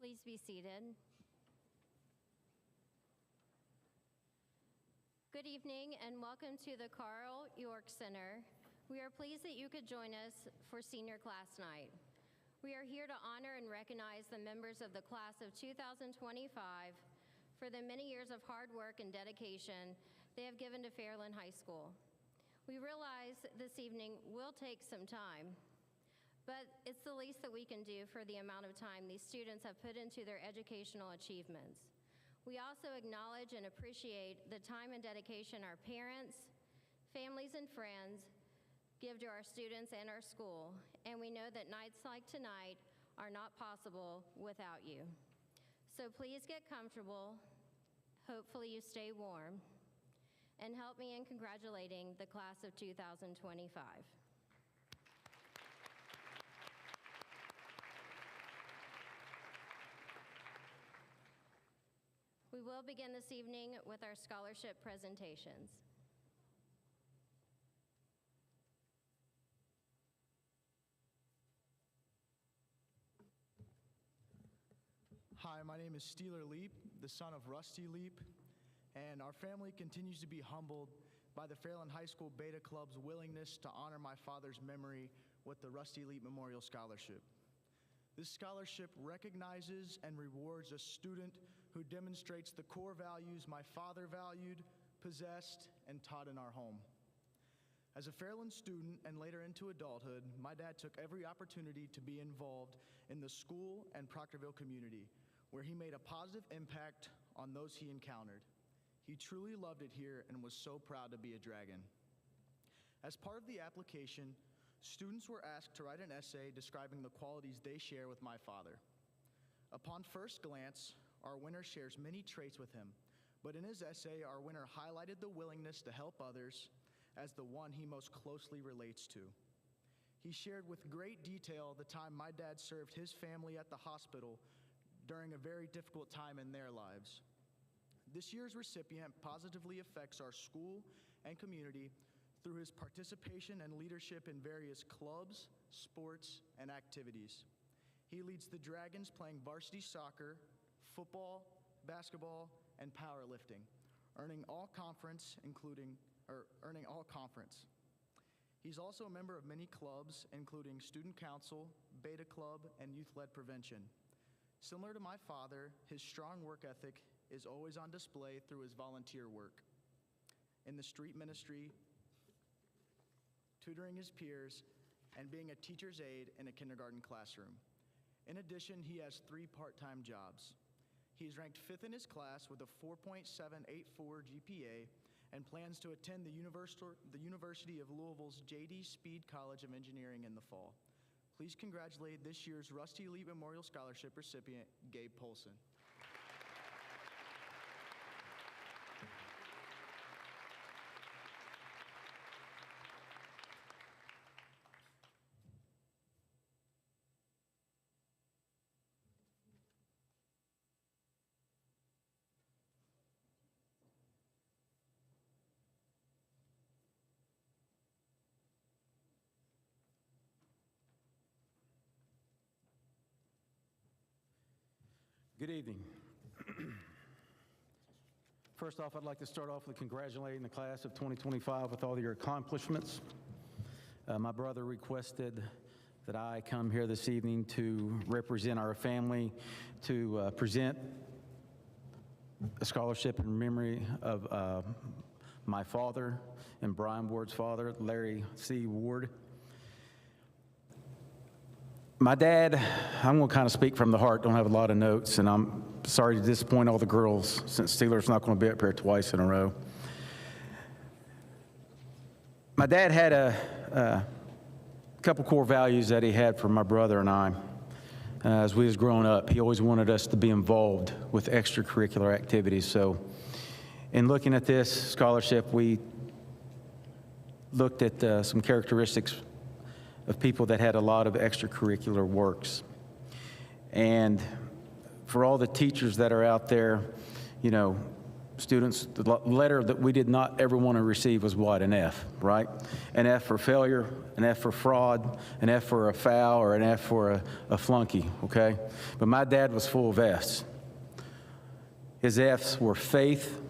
Please be seated. Good evening and welcome to the Carl York Center. We are pleased that you could join us for senior class night. We are here to honor and recognize the members of the class of 2025 for the many years of hard work and dedication they have given to Fairland High School. We realize this evening will take some time, but it's the least that we can do for the amount of time these students have put into their educational achievements. We also acknowledge and appreciate the time and dedication our parents, families, and friends give to our students and our school, and we know that nights like tonight are not possible without you. So please get comfortable, hopefully you stay warm, and help me in congratulating the class of 2025. We will begin this evening with our scholarship presentations. Hi, my name is Steeler Leap, the son of Rusty Leap, and our family continues to be humbled by the Fairland High School Beta Club's willingness to honor my father's memory with the Rusty Leap Memorial Scholarship. This scholarship recognizes and rewards a student who demonstrates the core values my father valued, possessed, and taught in our home. As a Fairland student and later into adulthood, my dad took every opportunity to be involved in the school and Proctorville community, where he made a positive impact on those he encountered. He truly loved it here and was so proud to be a Dragon. As part of the application, students were asked to write an essay describing the qualities they share with my father. Upon first glance, our winner shares many traits with him, but in his essay, our winner highlighted the willingness to help others as the one he most closely relates to. He shared with great detail the time my dad served his family at the hospital during a very difficult time in their lives. This year's recipient positively affects our school and community through his participation and leadership in various clubs, sports, and activities. He leads the Dragons playing varsity soccer, football, basketball, and powerlifting, earning all conference. He's also a member of many clubs, including Student Council, Beta Club, and Youth-Led Prevention. Similar to my father, his strong work ethic is always on display through his volunteer work in the street ministry, tutoring his peers, and being a teacher's aide in a kindergarten classroom. In addition, he has 3 part-time jobs. He's ranked 5th in his class with a 4.784 GPA and plans to attend the University of Louisville's J.D. Speed College of Engineering in the fall. Please congratulate this year's Rusty Leap Memorial Scholarship recipient, Gabe Polson. Good evening. First off, I'd like to start off with congratulating the class of 2025 with all your accomplishments. My brother requested that I come here this evening to represent our family, to present a scholarship in memory of my father and Brian Ward's father, Larry C. Ward. My dad, I'm going to kind of speak from the heart, don't have a lot of notes, and I'm sorry to disappoint all the girls since Steeler's not going to be up here twice in a row. My dad had a couple core values that he had for my brother and I. As we was growing up, he always wanted us to be involved with extracurricular activities. So in looking at this scholarship, we looked at some characteristics of people that had a lot of extracurricular works. And for all the teachers that are out there, you know, students, the letter that we did not ever want to receive was what? An F, right? An F for failure, an F for fraud, an F for a foul, or an F for a flunky, okay? But my dad was full of Fs. His Fs were faith,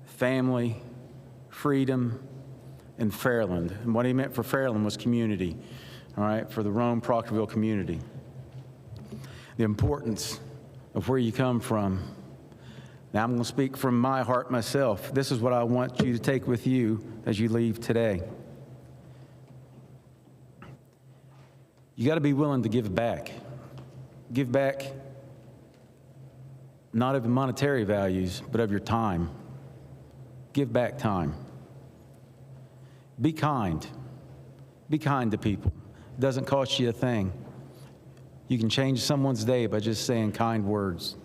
family, freedom, and Fairland. And what he meant for Fairland was community, all right, for the Rome-Proctorville community. The importance of where you come from. Now I'm going to speak from my heart myself. This is what I want you to take with you as you leave today. You got to be willing to give back. Give back not of monetary values, but of your time. Give back time. Be kind. Be kind to people. It doesn't cost you a thing. You can change someone's day by just saying kind words.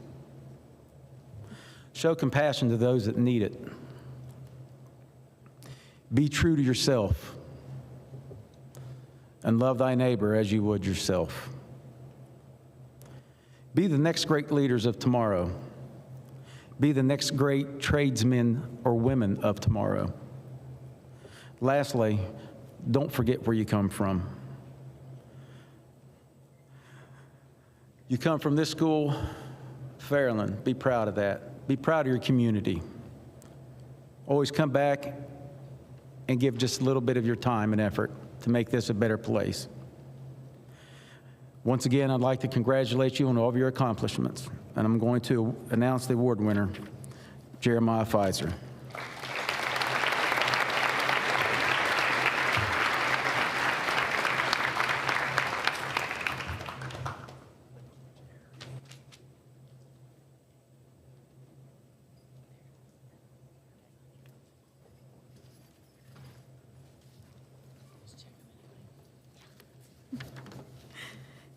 Show compassion to those that need it. Be true to yourself. And love thy neighbor as you would yourself. Be the next great leaders of tomorrow. Be the next great tradesmen or women of tomorrow. Lastly, don't forget where you come from. You come from this school, Fairland. Be proud of that. Be proud of your community. Always come back and give just a little bit of your time and effort to make this a better place. Once again, I'd like to congratulate you on all of your accomplishments, and I'm going to announce the award winner, Jeremiah Pfizer.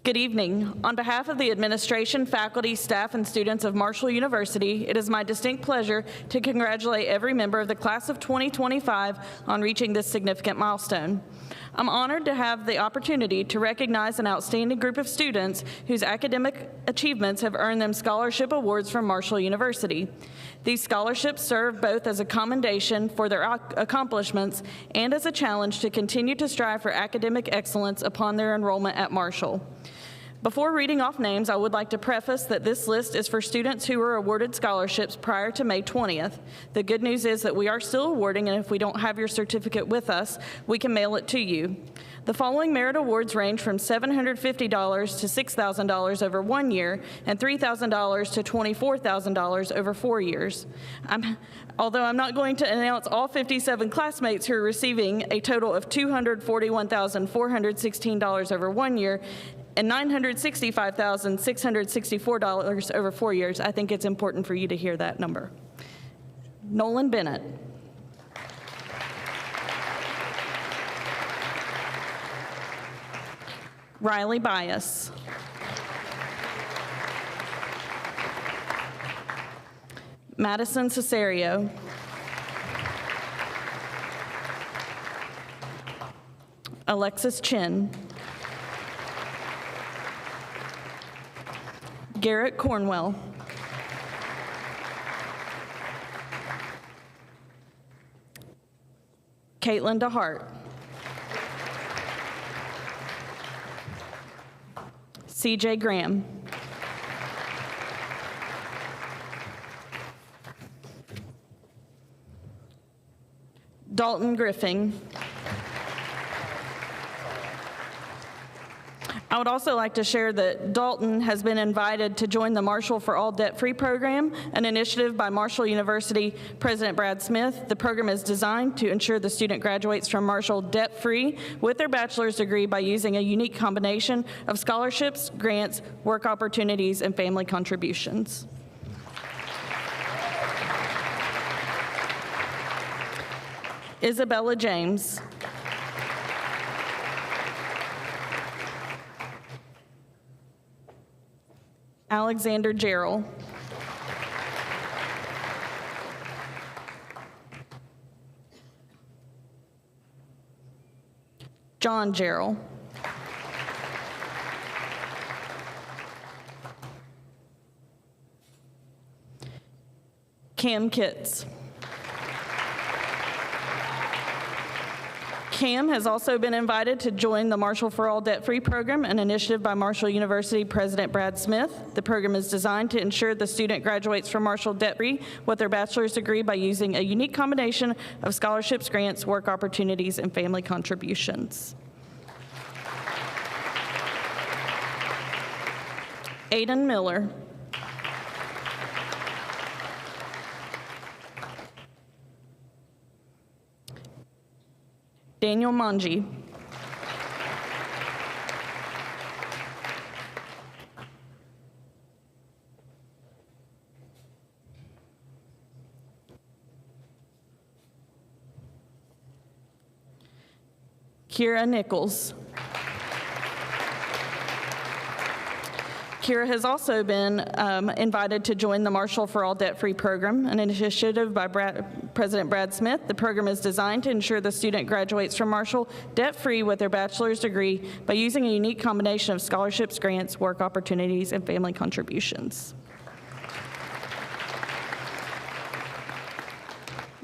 Good evening. On behalf of the administration, faculty, staff, and students of Marshall University, it is my distinct pleasure to congratulate every member of the class of 2025 on reaching this significant milestone. I'm honored to have the opportunity to recognize an outstanding group of students whose academic achievements have earned them scholarship awards from Marshall University. These scholarships serve both as a commendation for their accomplishments and as a challenge to continue to strive for academic excellence upon their enrollment at Marshall. Before reading off names, I would like to preface that this list is for students who were awarded scholarships prior to May 20th. The good news is that we are still awarding, and if we don't have your certificate with us, we can mail it to you. The following merit awards range from $750 to $6,000 over 1 year and $3,000 to $24,000 over 4 years. Although I'm not going to announce all 57 classmates who are receiving a total of $241,416 over 1 year and $965,664 over 4 years, I think it's important for you to hear that number. Nolan Bennett. Riley Bias. Madison Cesario. Alexis Chin. Garrett Cornwell. Caitlin DeHart. CJ Graham. Dalton Griffin. I would also like to share that Dalton has been invited to join the Marshall for All Debt-Free program, an initiative by Marshall University President Brad Smith. The program is designed to ensure the student graduates from Marshall debt-free with their bachelor's degree by using a unique combination of scholarships, grants, work opportunities, and family contributions. Isabella James. Alexander Gerald. John Gerald. Cam Kitts. Cam has also been invited to join the Marshall for All Debt-Free program, an initiative by Marshall University President Brad Smith. The program is designed to ensure the student graduates from Marshall debt-free with their bachelor's degree by using a unique combination of scholarships, grants, work opportunities, and family contributions. Aiden Miller. Daniel Manji. Kira Nichols. Kira has also been invited to join the Marshall for All Debt-Free program, an initiative by President Brad Smith. The program is designed to ensure the student graduates from Marshall debt-free with their bachelor's degree by using a unique combination of scholarships, grants, work opportunities, and family contributions.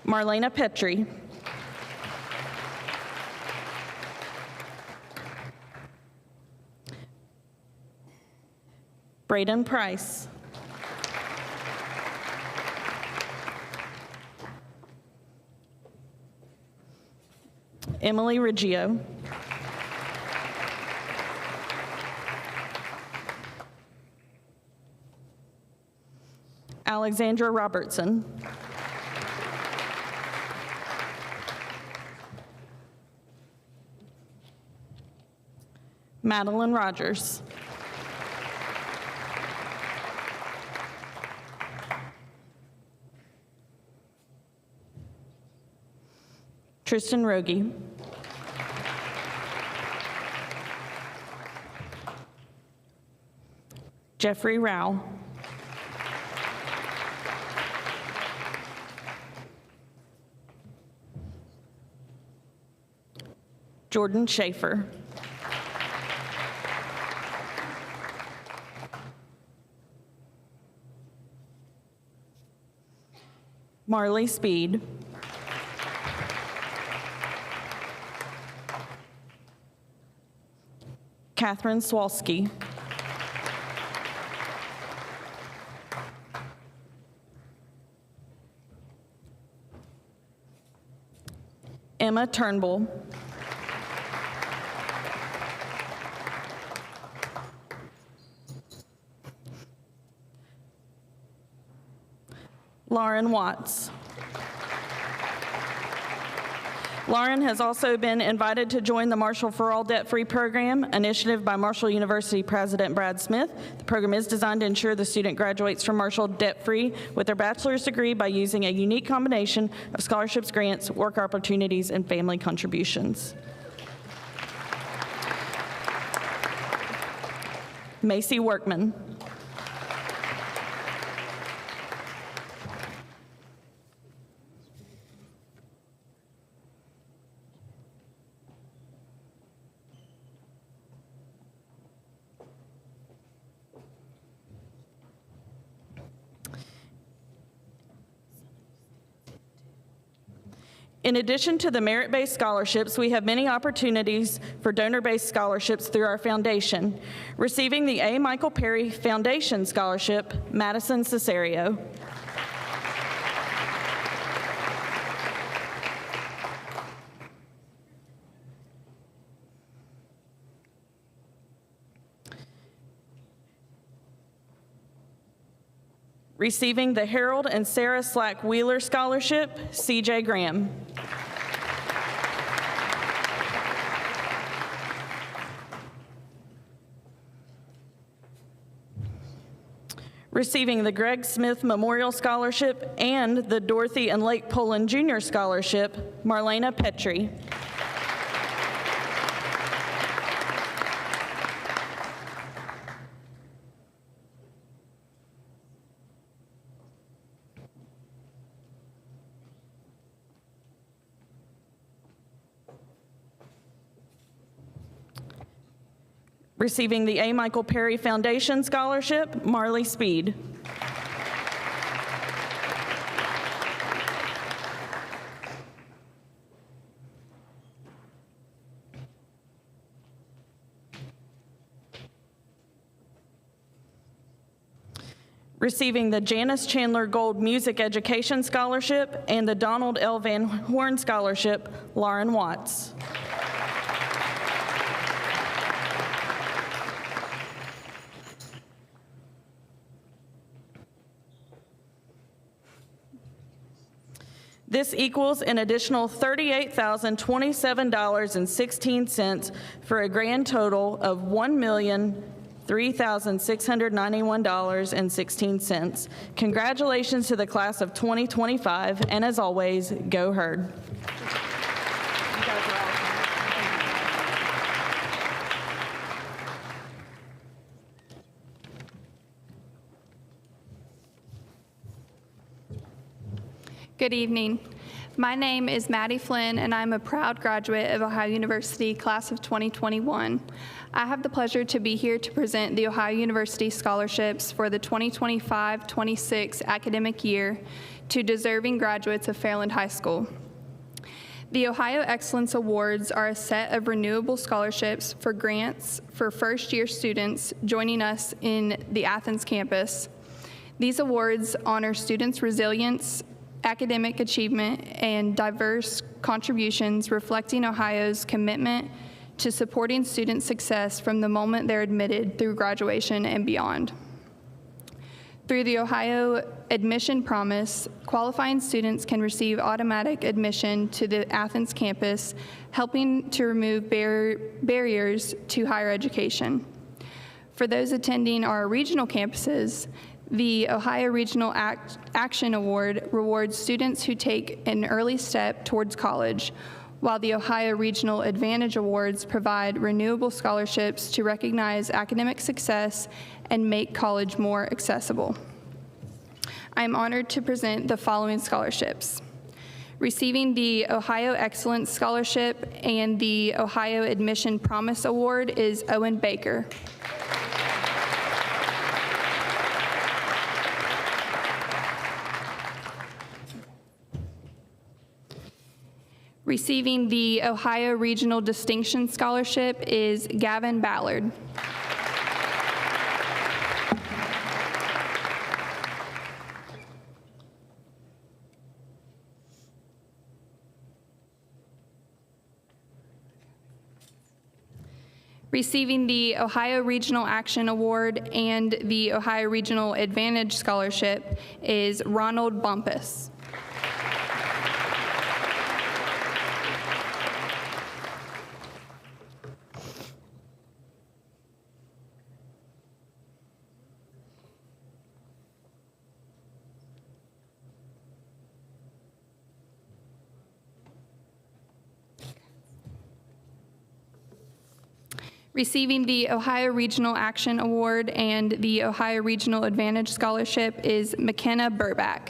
Marlena Petrie. Braden Price. Emily Riggio. Alexandra Robertson. Madeline Rogers. Tristan Rogie. Jeffrey Rao. Jordan Schaefer. Marley Speed. Catherine Swalski. Emma Turnbull. Lauren Watts. Lauren has also been invited to join the Marshall for All Debt-Free program, initiative by Marshall University President Brad Smith. The program is designed to ensure the student graduates from Marshall debt-free with their bachelor's degree by using a unique combination of scholarships, grants, work opportunities, and family contributions. Macy Workman. In addition to the merit-based scholarships, we have many opportunities for donor-based scholarships through our foundation. Receiving the A. Michael Perry Foundation Scholarship, Madison Cesario. Receiving the Harold and Sarah Slack Wheeler Scholarship, C.J. Graham. Receiving the Greg Smith Memorial Scholarship and the Dorothy and Lake Poland Jr. Scholarship, Marlena Petrie. Receiving the A. Michael Perry Foundation Scholarship, Marley Speed. Receiving the Janice Chandler Gold Music Education Scholarship and the Donald L. Van Horn Scholarship, Lauren Watts. This equals an additional $38,027.16 for a grand total of $1,003,691.16. Congratulations to the class of 2025, and as always, go Herd. Good evening. My name is Maddie Flynn, and I'm a proud graduate of Ohio University, class of 2021. I have the pleasure to be here to present the Ohio University scholarships for the 2025-26 academic year to deserving graduates of Fairland High School. The Ohio Excellence Awards are a set of renewable scholarships for grants for first-year students joining us in the Athens campus. These awards honor students' resilience, academic achievement, and diverse contributions, reflecting Ohio's commitment to supporting student success from the moment they're admitted through graduation and beyond. Through the Ohio Admission Promise, qualifying students can receive automatic admission to the Athens campus, helping to remove barriers to higher education. For those attending our regional campuses, the Ohio Regional Action Award rewards students who take an early step towards college, while the Ohio Regional Advantage Awards provide renewable scholarships to recognize academic success and make college more accessible. I am honored to present the following scholarships. Receiving the Ohio Excellence Scholarship and the Ohio Admission Promise Award is Owen Baker. Receiving the Ohio Regional Distinction Scholarship is Gavin Ballard. Receiving the Ohio Regional Action Award and the Ohio Regional Advantage Scholarship is Ronald Bumpus. Receiving the Ohio Regional Action Award and the Ohio Regional Advantage Scholarship is McKenna Burback.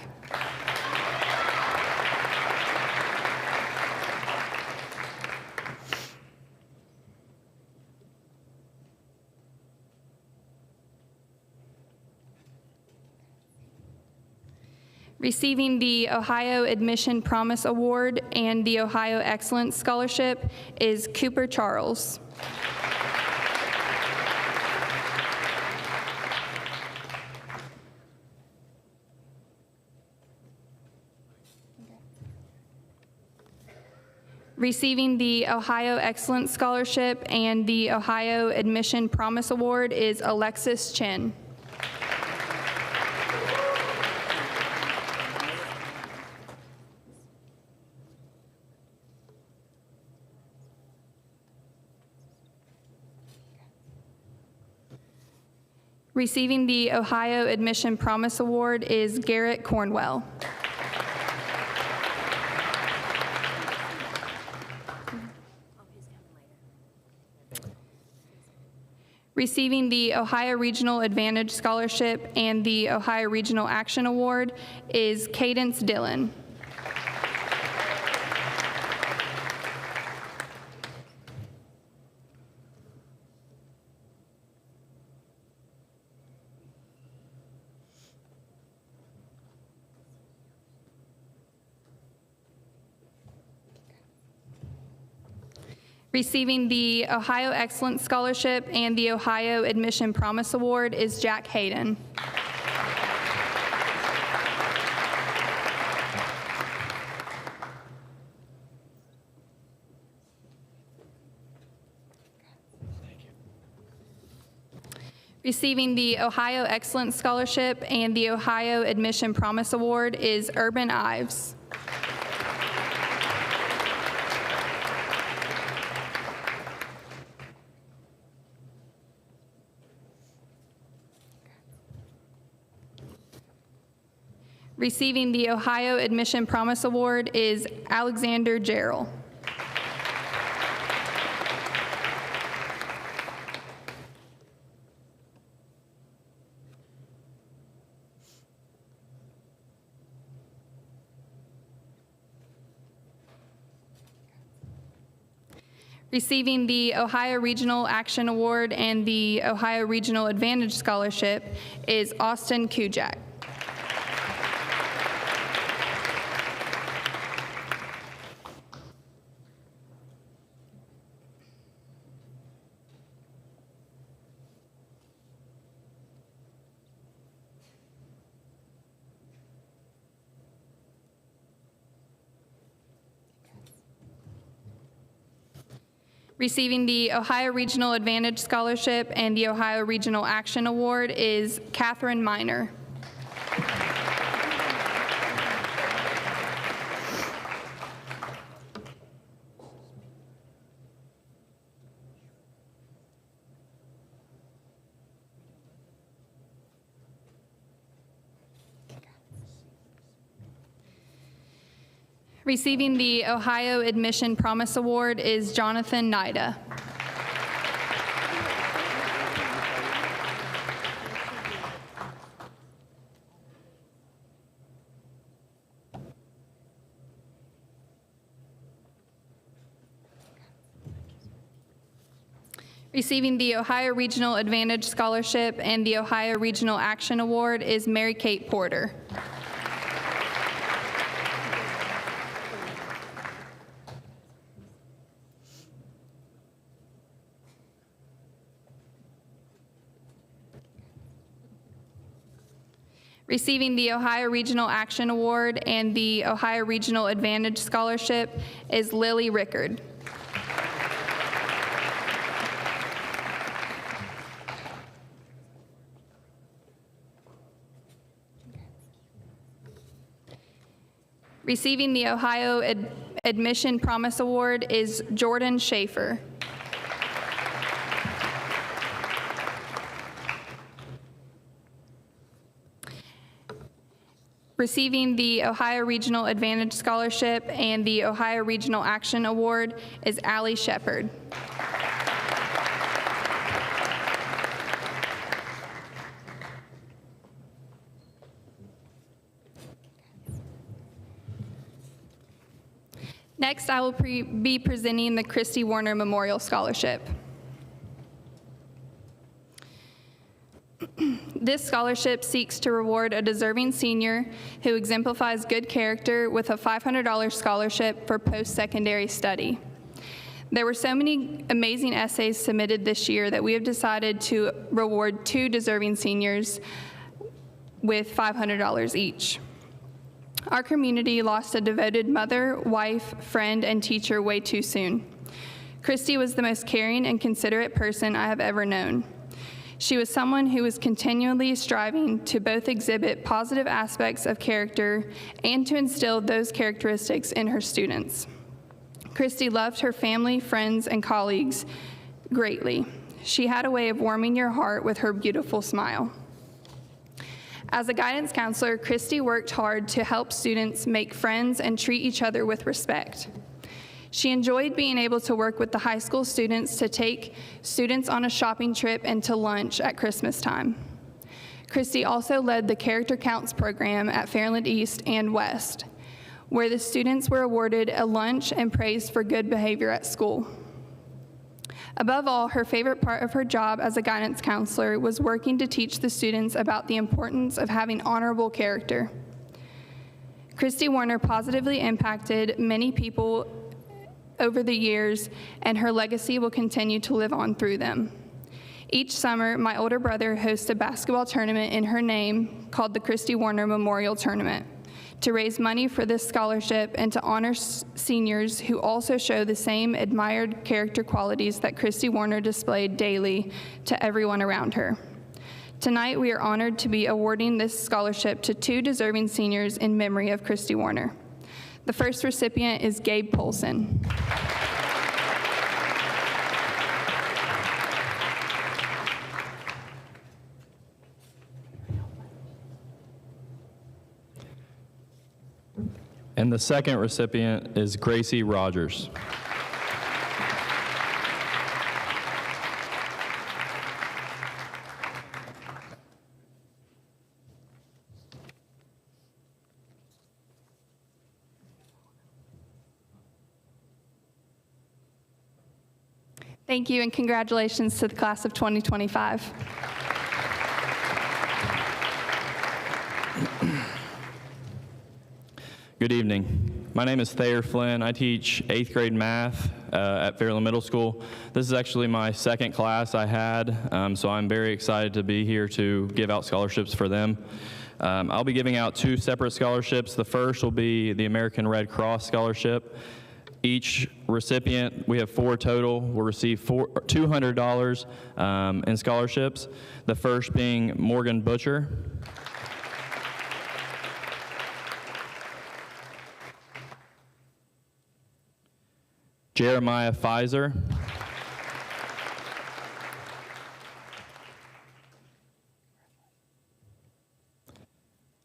Receiving the Ohio Admission Promise Award and the Ohio Excellence Scholarship is Cooper Charles. Receiving the Ohio Excellence Scholarship and the Ohio Admission Promise Award is Alexis Chen. Receiving the Ohio Admission Promise Award is Garrett Cornwell. Receiving the Ohio Regional Advantage Scholarship and the Ohio Regional Action Award is Cadence Dillon. Receiving the Ohio Excellence Scholarship and the Ohio Admission Promise Award is Jack Hayden. Receiving the Ohio Excellence Scholarship and the Ohio Admission Promise Award is Urban Ives. Receiving the Ohio Admission Promise Award is Alexander Jarrell. Receiving the Ohio Regional Action Award and the Ohio Regional Advantage Scholarship is Austin Kujak. Receiving the Ohio Regional Advantage Scholarship and the Ohio Regional Action Award is Catherine Miner. Receiving the Ohio Admission Promise Award is Jonathan Nida. Receiving the Ohio Regional Advantage Scholarship and the Ohio Regional Action Award is Mary Kate Porter. Receiving the Ohio Regional Action Award and the Ohio Regional Advantage Scholarship is Lily Rickard. Receiving the Ohio Admission Promise Award is Jordan Schaefer. Receiving the Ohio Regional Advantage Scholarship and the Ohio Regional Action Award is Allie Shepard. Next, I will be presenting the Christy Warner Memorial Scholarship. This scholarship seeks to reward a deserving senior who exemplifies good character with a $500 scholarship for post-secondary study. There were so many amazing essays submitted this year that we have decided to reward 2 deserving seniors with $500 each. Our community lost a devoted mother, wife, friend, and teacher way too soon. Christy was the most caring and considerate person I have ever known. She was someone who was continually striving to both exhibit positive aspects of character and to instill those characteristics in her students. Christy loved her family, friends, and colleagues greatly. She had a way of warming your heart with her beautiful smile. As a guidance counselor, Christy worked hard to help students make friends and treat each other with respect. She enjoyed being able to work with the high school students to take students on a shopping trip and to lunch at Christmas time. Christy also led the Character Counts program at Fairland East and West, where the students were awarded a lunch and praised for good behavior at school. Above all, her favorite part of her job as a guidance counselor was working to teach the students about the importance of having honorable character. Christy Warner positively impacted many people over the years, and her legacy will continue to live on through them. Each summer, my older brother hosts a basketball tournament in her name called the Christy Warner Memorial Tournament to raise money for this scholarship and to honor seniors who also show the same admired character qualities that Christy Warner displayed daily to everyone around her. Tonight, we are honored to be awarding this scholarship to 2 deserving seniors in memory of Christy Warner. The first recipient is Gabe Polson. And the second recipient is Gracie Rogers. Thank you, and congratulations to the class of 2025. Good evening. My name is Thayer Flynn. I teach 8th grade math at Fairland Middle School. This is actually my second class I had, so I'm very excited to be here to give out scholarships for them. I'll be giving out 2 separate scholarships. The first will be the American Red Cross Scholarship. Each recipient, we have 4 total, will receive $200 in scholarships. The first being Morgan Butcher. Jeremiah Pfizer.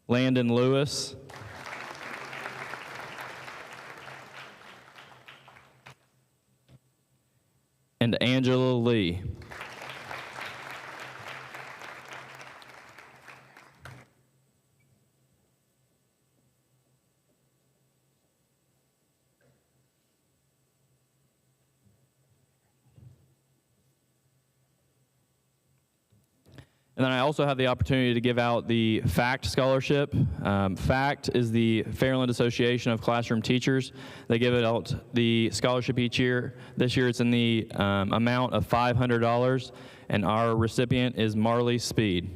Landon Lewis. And Angela Lee. And then I also have the opportunity to give out the FACT Scholarship. FACT is the Fairland Association of Classroom Teachers. They give it out the scholarship each year. This year it's in the amount of $500, and our recipient is Marley Speed.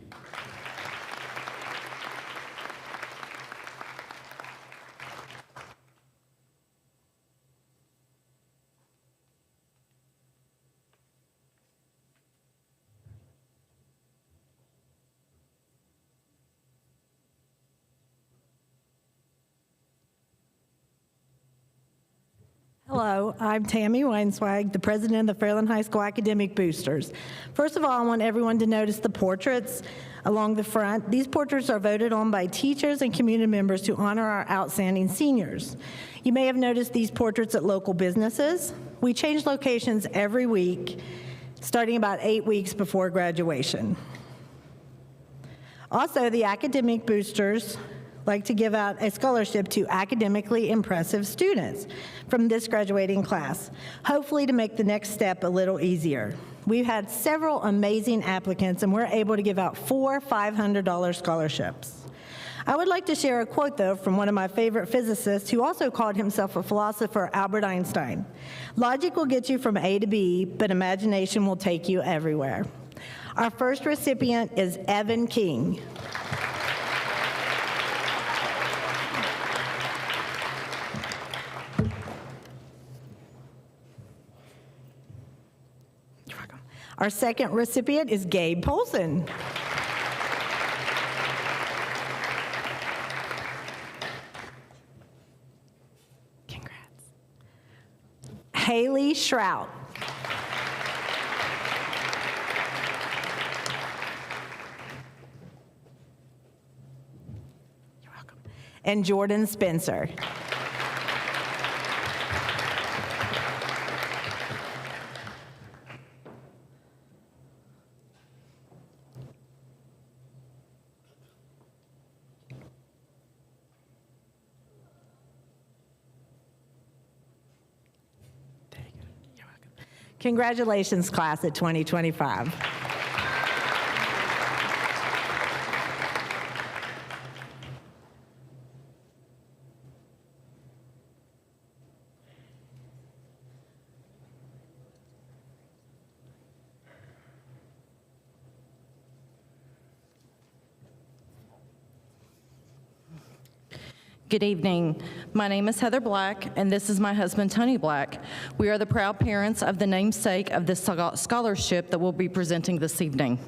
Hello, I'm Tammy Weinswag, the president of the Fairland High School Academic Boosters. First of all, I want everyone to notice the portraits along the front. These portraits are voted on by teachers and community members to honor our outstanding seniors. You may have noticed these portraits at local businesses. We change locations every week, starting about 8 weeks before graduation. Also, the academic boosters like to give out a scholarship to academically impressive students from this graduating class, hopefully to make the next step a little easier. We've had several amazing applicants, and we're able to give out 4 $500 scholarships. I would like to share a quote, though, from one of my favorite physicists who also called himself a philosopher, Albert Einstein. Logic will get you from A to B, but imagination will take you everywhere. Our first recipient is Evan King. Our second recipient is Gabe Polson. Congrats. Haley Shrout. You're welcome. And Jordan Spencer. Congratulations, class of 2025. Good evening. My name is Heather Black, and this is my husband, Tony Black. We are the proud parents of the namesake of this scholarship that we'll be presenting this evening,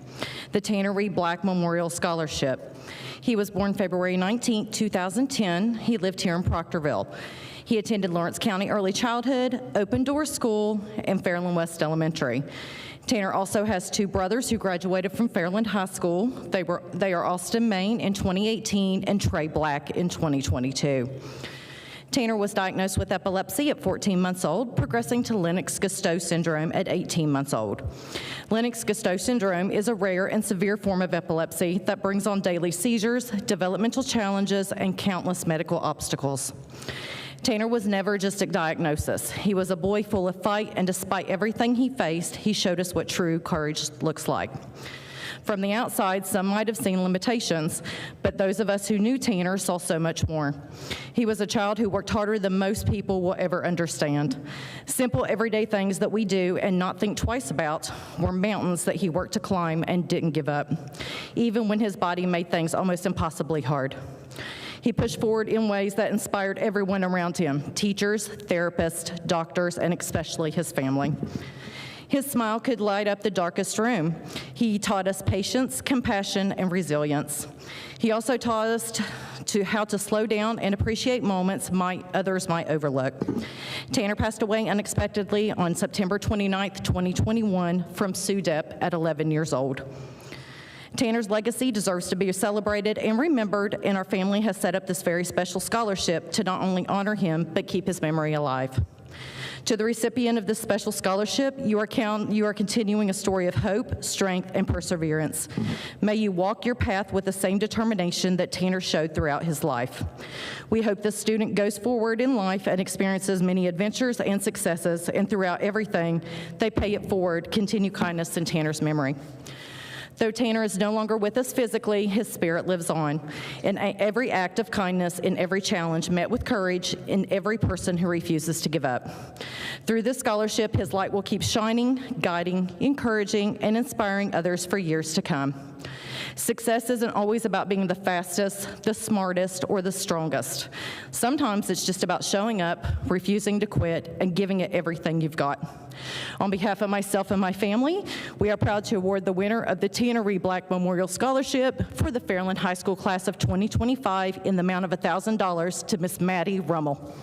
the Tanner Reed Black Memorial Scholarship. He was born February 19, 2010. He lived here in Proctorville. He attended Lawrence County Early Childhood, Open Door School, and Fairland West Elementary. Tanner also has two brothers who graduated from Fairland High School. They are Austin Main in 2018 and Trey Black in 2022. Tanner was diagnosed with epilepsy at 14 months old, progressing to Lennox-Gastaut syndrome at 18 months old. Lennox-Gastaut syndrome is a rare and severe form of epilepsy that brings on daily seizures, developmental challenges, and countless medical obstacles. Tanner was never just a diagnosis. He was a boy full of fight, and despite everything he faced, he showed us what true courage looks like. From the outside, some might have seen limitations, but those of us who knew Tanner saw so much more. He was a child who worked harder than most people will ever understand. Simple, everyday things that we do and not think twice about were mountains that he worked to climb and didn't give up, even when his body made things almost impossibly hard. He pushed forward in ways that inspired everyone around him, teachers, therapists, doctors, and especially his family. His smile could light up the darkest room. He taught us patience, compassion, and resilience. He also taught us how to slow down and appreciate moments others might overlook. Tanner passed away unexpectedly on September 29, 2021 from SUDEP at 11 years old. Tanner's legacy deserves to be celebrated and remembered, and our family has set up this very special scholarship to not only honor him, but keep his memory alive. To the recipient of this special scholarship, you are continuing a story of hope, strength, and perseverance. May you walk your path with the same determination that Tanner showed throughout his life. We hope this student goes forward in life and experiences many adventures and successes, and throughout everything, they pay it forward, continue kindness in Tanner's memory. Though Tanner is no longer with us physically, his spirit lives on. In every act of kindness, in every challenge, met with courage, in every person who refuses to give up. Through this scholarship, his light will keep shining, guiding, encouraging, and inspiring others for years to come. Success isn't always about being the fastest, the smartest, or the strongest. Sometimes it's just about showing up, refusing to quit, and giving it everything you've got. On behalf of myself and my family, we are proud to award the winner of the Tanner Reed Black Memorial Scholarship for the Fairland High School class of 2025 in the amount of $1,000 to Miss Maddie Rummel.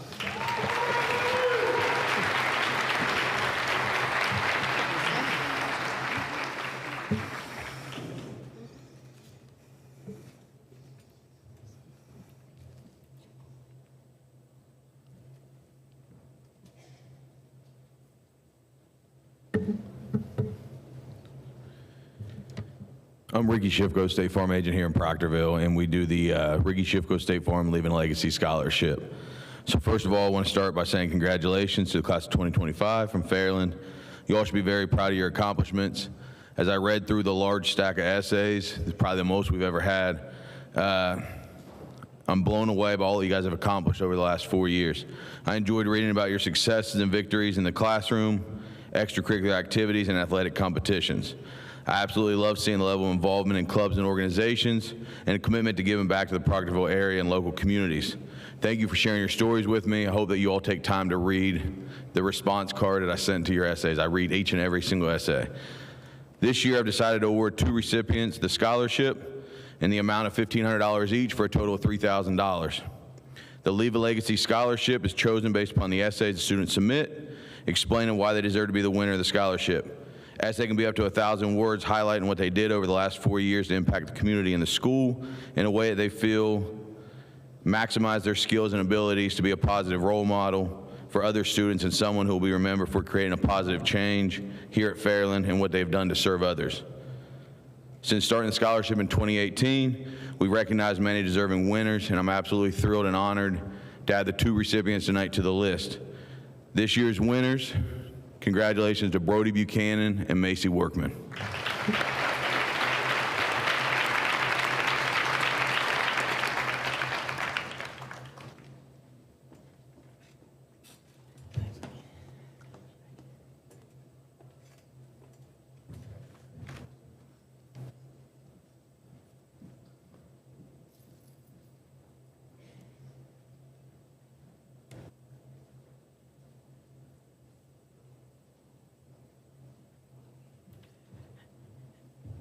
I'm Ricky Shifko, State Farm agent here in Proctorville, and we do the Ricky Shifko State Farm Leaving Legacy Scholarship. So first of all, I want to start by saying congratulations to the class of 2025 from Fairland. You all should be very proud of your accomplishments. As I read through the large stack of essays, it's probably the most we've ever had. I'm blown away by all that you guys have accomplished over the last 4 years. I enjoyed reading about your successes and victories in the classroom, extracurricular activities, and athletic competitions. I absolutely love seeing the level of involvement in clubs and organizations and a commitment to giving back to the Proctorville area and local communities. Thank you for sharing your stories with me. I hope that you all take time to read the response card that I sent to your essays. I read each and every single essay. This year, I've decided to award 2 recipients the scholarship in the amount of $1,500 each for a total of $3,000. The Leave a Legacy Scholarship is chosen based upon the essays the students submit, explaining why they deserve to be the winner of the scholarship. Essay can be up to 1,000 words highlighting what they did over the last 4 years to impact the community and the school in a way that they feel maximize their skills and abilities to be a positive role model for other students and someone who will be remembered for creating a positive change here at Fairland and what they've done to serve others. Since starting the scholarship in 2018, we recognize many deserving winners, and I'm absolutely thrilled and honored to add the 2 recipients tonight to the list. This year's winners, congratulations to Brody Buchanan and Macy Workman.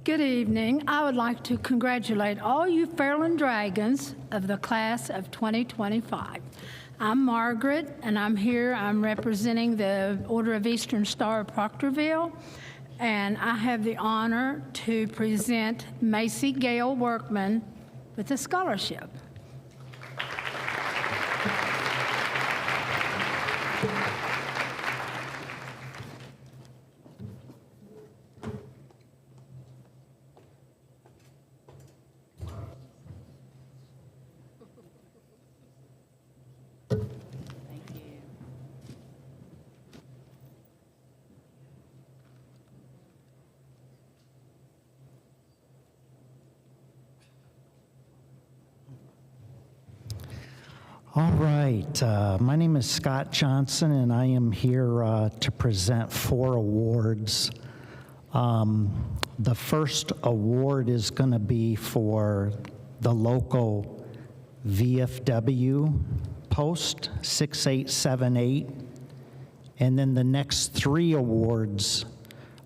Good evening. I would like to congratulate all you Fairland Dragons of the class of 2025. I'm Margaret, and I'm representing the Order of Eastern Star of Proctorville, and I have the honor to present Macy Gail Workman with a scholarship. All right, my name is Scott Johnson, and I am here to present 4 awards. The first award is going to be for the local VFW post 6878, and then the next 3 awards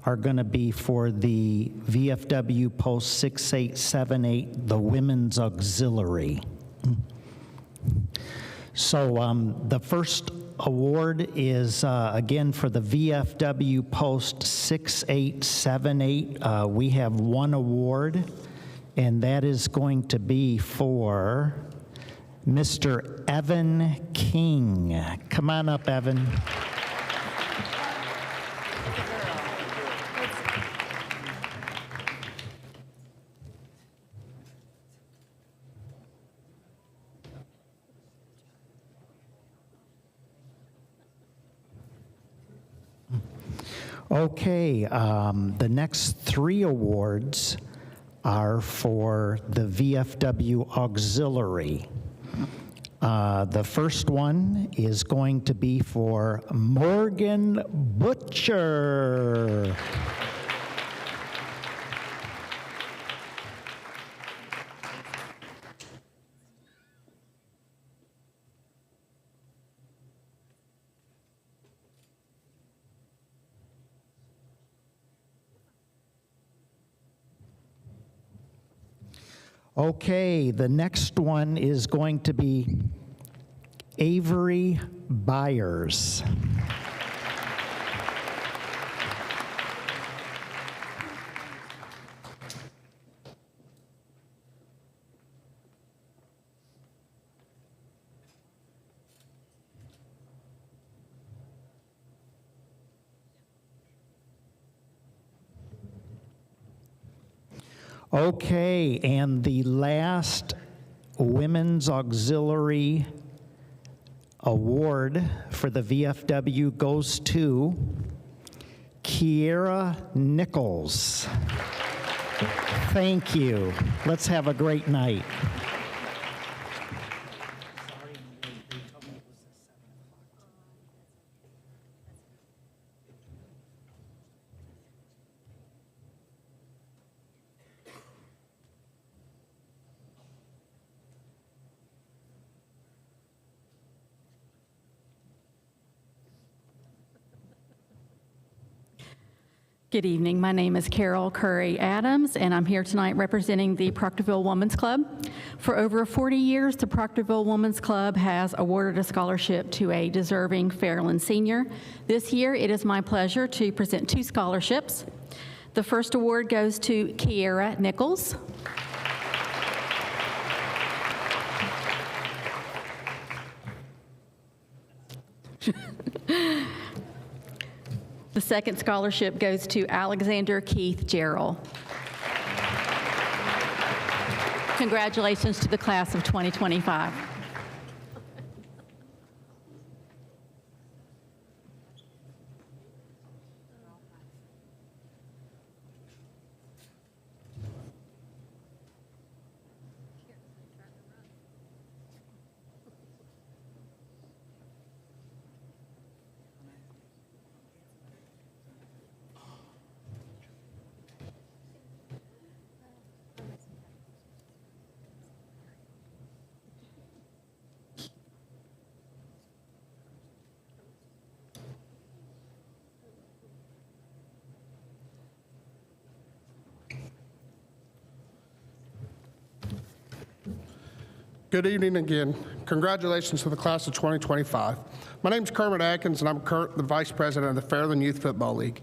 are going to be for the VFW post 6878, the Women's Auxiliary. So the first award is, again, for the VFW Post 6878. We have 1 award, and that is going to be for Mr. Evan King. Come on up, Evan. Okay, the next 3 awards are for the VFW Auxiliary. The first one is going to be for Morgan Butcher. Okay, the next one is going to be Avery Byers. Okay, and the last Women's Auxiliary Award for the VFW goes to Kiera Nichols. Thank you. Let's have a great night. Good evening. My name is Carol Curry Adams, and I'm here tonight representing the Proctorville Women's Club. For over 40 years, the Proctorville Women's Club has awarded a scholarship to a deserving Fairland senior. This year, it is my pleasure to present 2 scholarships. The first award goes to Kiera Nichols. The second scholarship goes to Alexander Keith Gerald. Congratulations to the class of 2025. Good evening again. Congratulations to the class of 2025. My name is Kermit Atkins, and I'm the Vice President of the Fairland Youth Football League.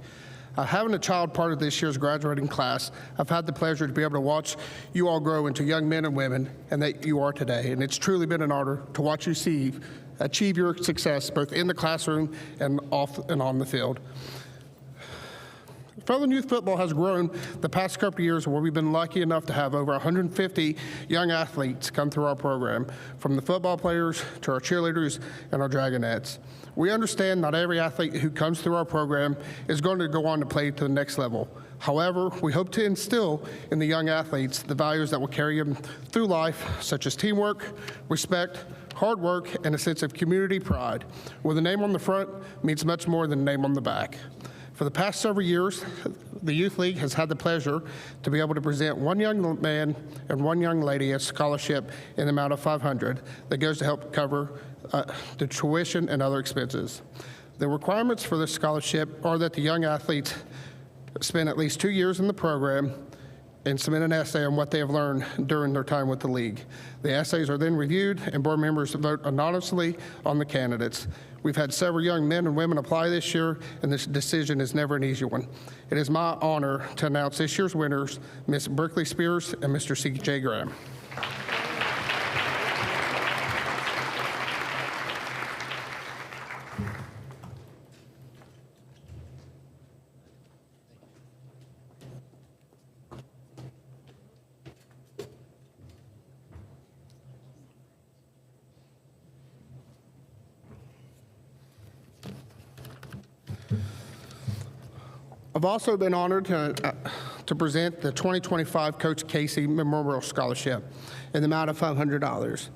Having a child part of this year's graduating class, I've had the pleasure to be able to watch you all grow into young men and women and that you are today. And it's truly been an honor to watch you achieve your success both in the classroom and off and on the field. Fairland Youth Football has grown the past couple of years where we've been lucky enough to have over 150 young athletes come through our program, from the football players to our cheerleaders and our Dragonettes. We understand not every athlete who comes through our program is going to go on to play to the next level. However, we hope to instill in the young athletes the values that will carry them through life, such as teamwork, respect, hard work, and a sense of community pride, where the name on the front means much more than the name on the back. For the past several years, the Youth League has had the pleasure to be able to present one young man and one young lady a scholarship in the amount of $500 that goes to help cover the tuition and other expenses. The requirements for this scholarship are that the young athletes spend at least 2 years in the program and submit an essay on what they have learned during their time with the league. The essays are then reviewed, and board members vote anonymously on the candidates. We've had several young men and women apply this year, and this decision is never an easy one. It is my honor to announce this year's winners, Ms. Berkeley Spears and Mr. C.J. Graham. I've also been honored to present the 2025 Coach Casey Memorial Scholarship in the amount of $500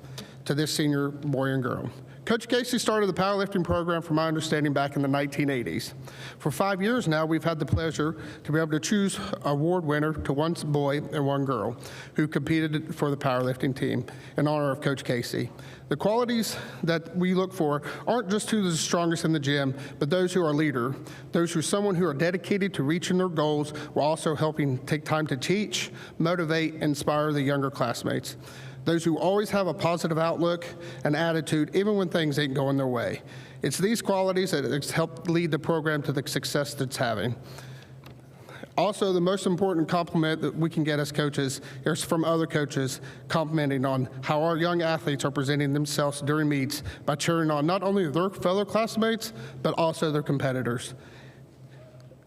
to this senior boy and girl. Coach Casey started the powerlifting program, from my understanding, back in the 1980s. For 5 years now, we've had the pleasure to be able to choose award winner to one boy and one girl who competed for the powerlifting team in honor of Coach Casey. The qualities that we look for aren't just who's the strongest in the gym, but those who are leader, those who are someone who are dedicated to reaching their goals while also helping take time to teach, motivate, and inspire the younger classmates. Those who always have a positive outlook and attitude even when things ain't going their way. It's these qualities that have helped lead the program to the success that it's having. Also, the most important compliment that we can get as coaches is from other coaches complimenting on how our young athletes are presenting themselves during meets by cheering on not only their fellow classmates, but also their competitors.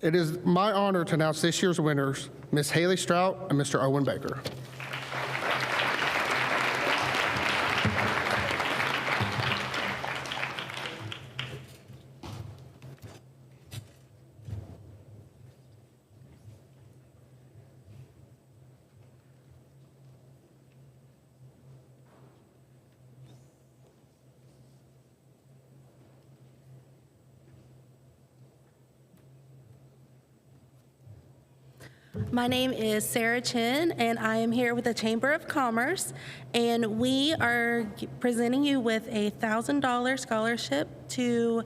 It is my honor to announce this year's winners, Ms. Haley Strout and Mr. Owen Baker. My name is Sarah Chin, and I am here with the Chamber of Commerce, and we are presenting you with a $1,000 scholarship to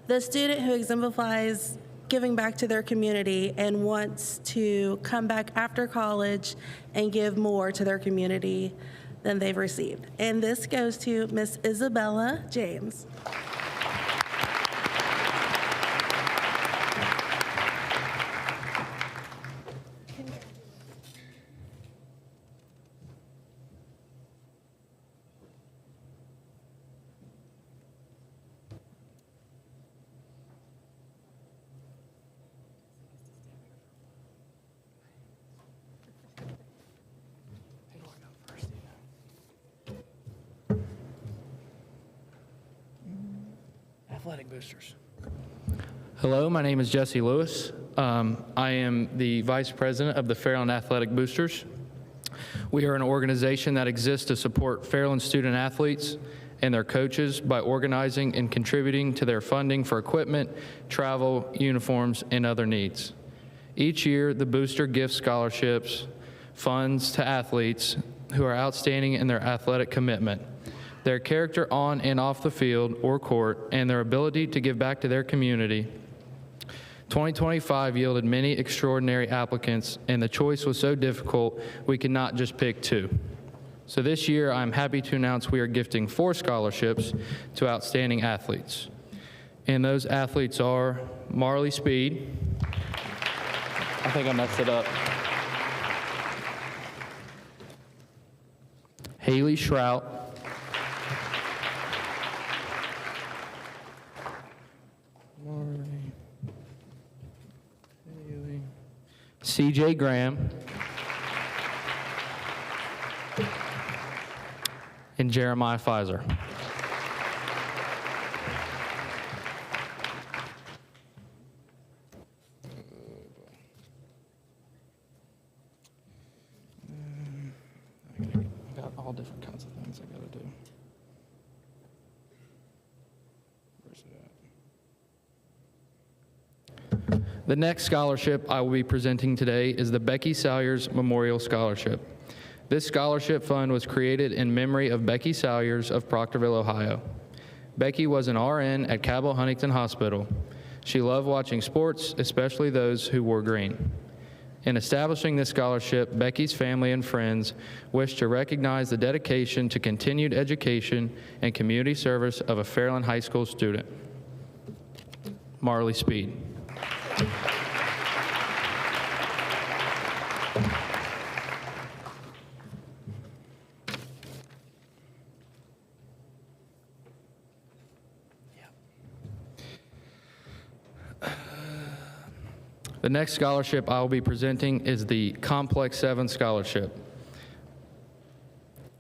the student who exemplifies giving back to their community and wants to come back after college and give more to their community than they've received. And this goes to Miss Isabella James. Athletic Boosters. Hello, my name is Jesse Lewis. I am the Vice President of the Fairland Athletic Boosters. We are an organization that exists to support Fairland student athletes and their coaches by organizing and contributing to their funding for equipment, travel, uniforms, and other needs. Each year, the booster gives scholarships, funds to athletes who are outstanding in their athletic commitment, their character on and off the field or court, and their ability to give back to their community. 2025 yielded many extraordinary applicants, and the choice was so difficult we could not just pick two. So this year, I'm happy to announce we are gifting 4 scholarships to outstanding athletes. And those athletes are Marley Speed. I think I messed it up. Haley Shrout. CJ Graham. And Jeremiah Pfizer. I got all different kinds of things I gotta do. Where's it at? The next scholarship I will be presenting today is the Becky Salyers Memorial Scholarship. This scholarship fund was created in memory of Becky Salyers of Proctorville, Ohio. Becky was an RN at Cabell Huntington Hospital. She loved watching sports, especially those who wore green. In establishing this scholarship, Becky's family and friends wish to recognize the dedication to continued education and community service of a Fairland High School student. Marley Speed. The next scholarship I will be presenting is the Complex 7 Scholarship.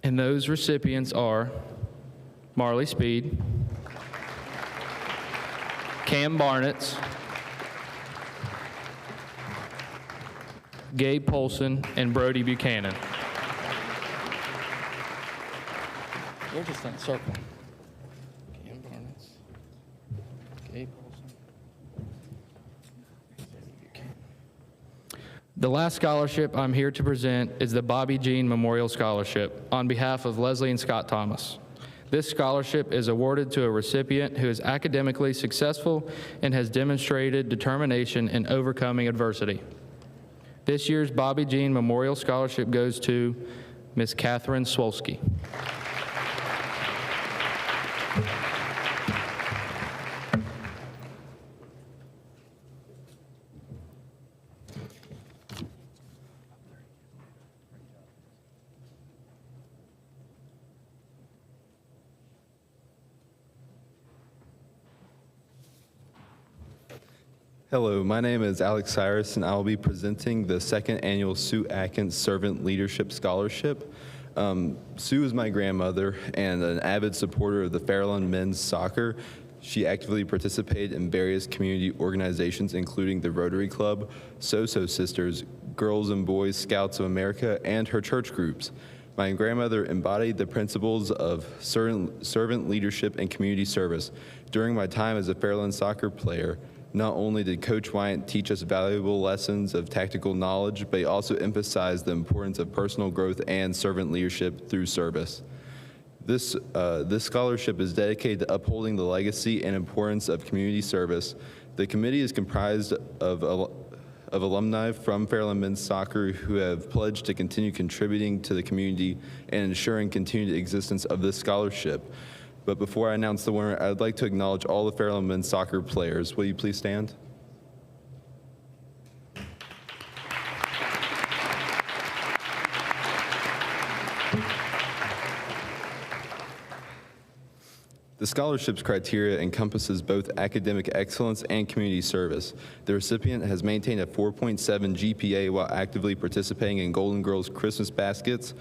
And those recipients are Marley Speed, Cam Barnetts, Gabe Polson, and Brody Buchanan. We're just in a circle. Cam Barnetts, Gabe Polson. The last scholarship I'm here to present is the Bobby Jean Memorial Scholarship on behalf of Leslie and Scott Thomas. This scholarship is awarded to a recipient who is academically successful and has demonstrated determination in overcoming adversity. This year's Bobby Jean Memorial Scholarship goes to Ms. Catherine Swolsky. Hello, my name is Alex Cyrus, and I'll be presenting the second annual Sue Atkins Servant Leadership Scholarship. Sue is my grandmother and an avid supporter of the Fairland men's soccer. She actively participated in various community organizations, including the Rotary Club, So-So Sisters, Girls and Boys Scouts of America, and her church groups. My grandmother embodied the principles of servant leadership and community service. During my time as a Fairland soccer player, not only did Coach Wyant teach us valuable lessons of tactical knowledge, but he also emphasized the importance of personal growth and servant leadership through service. This scholarship is dedicated to upholding the legacy and importance of community service. The committee is comprised of alumni from Fairland men's soccer who have pledged to continue contributing to the community and ensuring continued existence of this scholarship. But before I announce the winner, I'd like to acknowledge all the Fairland men's soccer players. Will you please stand? The scholarship's criteria encompasses both academic excellence and community service. The recipient has maintained a 4.7 GPA while actively participating in Golden Girls Christmas baskets,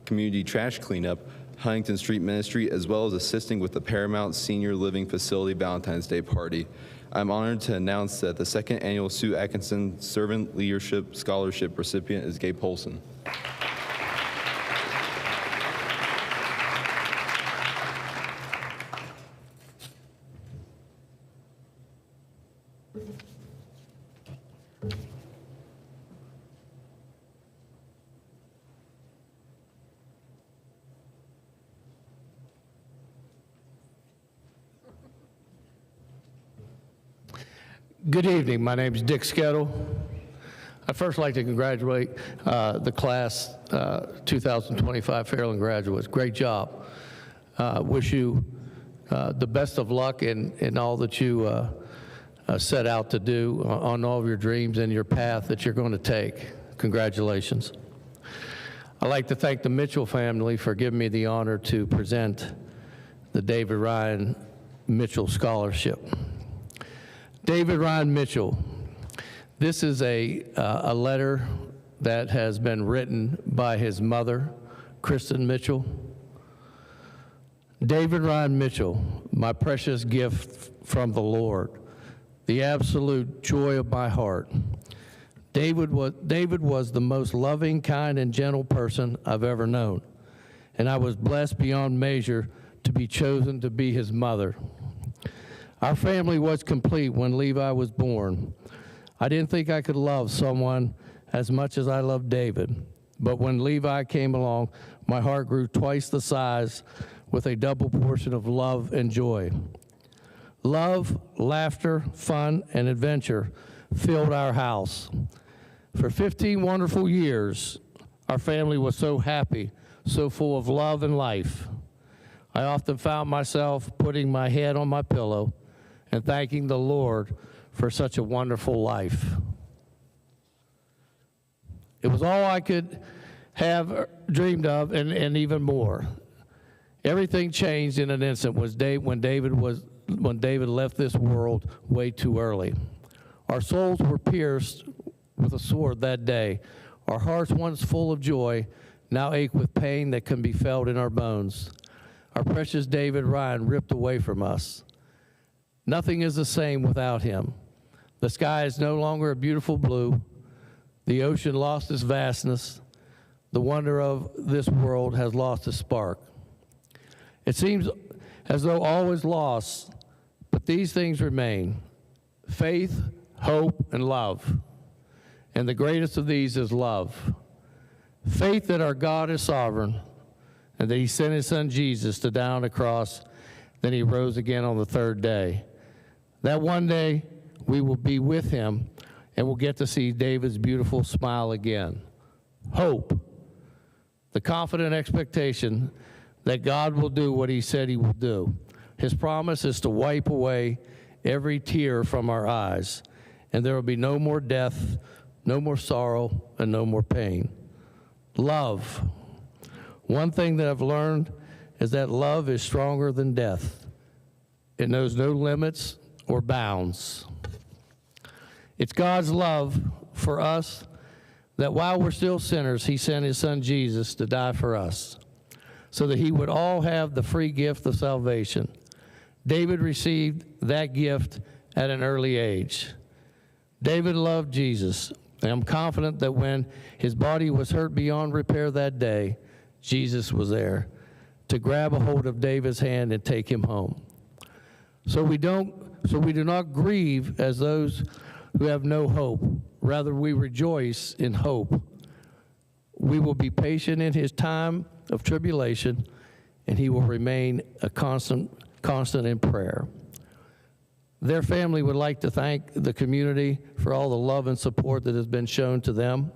community trash cleanup, Huntington Street Ministry, as well as assisting with the Paramount Senior Living Facility Valentine's Day Party. I'm honored to announce that the second annual Sue Atkinson Servant Leadership Scholarship recipient is Gabe Polson. Good evening. My name is Dick Skettle. I'd first like to congratulate the class 2025 Fairland graduates. Great job. Wish you the best of luck in all that you set out to do on all of your dreams and your path that you're going to take. Congratulations. I'd like to thank the Mitchell family for giving me the honor to present the David Ryan Mitchell Scholarship. David Ryan Mitchell. This is a letter that has been written by his mother, Kristen Mitchell. David Ryan Mitchell, my precious gift from the Lord, the absolute joy of my heart. David was the most loving, kind, and gentle person I've ever known, and I was blessed beyond measure to be chosen to be his mother. Our family was complete when Levi was born. I didn't think I could love someone as much as I loved David, but when Levi came along, my heart grew twice the size with a double portion of love and joy. Love, laughter, fun, and adventure filled our house. For 15 wonderful years, our family was so happy, so full of love and life. I often found myself putting my head on my pillow and thanking the Lord for such a wonderful life. It was all I could have dreamed of and even more. Everything changed in an instant when David left this world way too early. Our souls were pierced with a sword that day. Our hearts, once full of joy, now ache with pain that can be felt in our bones. Our precious David Ryan ripped away from us. Nothing is the same without him. The sky is no longer a beautiful blue. The ocean lost its vastness. The wonder of this world has lost its spark. It seems as though all is lost, but these things remain: faith, hope, and love. And the greatest of these is love. Faith that our God is sovereign, and that he sent his son Jesus to die on the cross, then he rose again on the third day. That one day we will be with him and we'll get to see David's beautiful smile again. Hope, the confident expectation that God will do what he said he will do. His promise is to wipe away every tear from our eyes, and there will be no more death, no more sorrow, and no more pain. Love. One thing that I've learned is that love is stronger than death. It knows no limits or bounds. It's God's love for us that while we're still sinners, he sent his son Jesus to die for us so that he would all have the free gift of salvation. David received that gift at an early age. David loved Jesus, and I'm confident that when his body was hurt beyond repair that day, Jesus was there to grab a hold of David's hand and take him home. So we do not grieve as those who have no hope. Rather, we rejoice in hope. We will be patient in his time of tribulation, and he will remain a constant in prayer. Their family would like to thank the community for all the love and support that has been shown to them,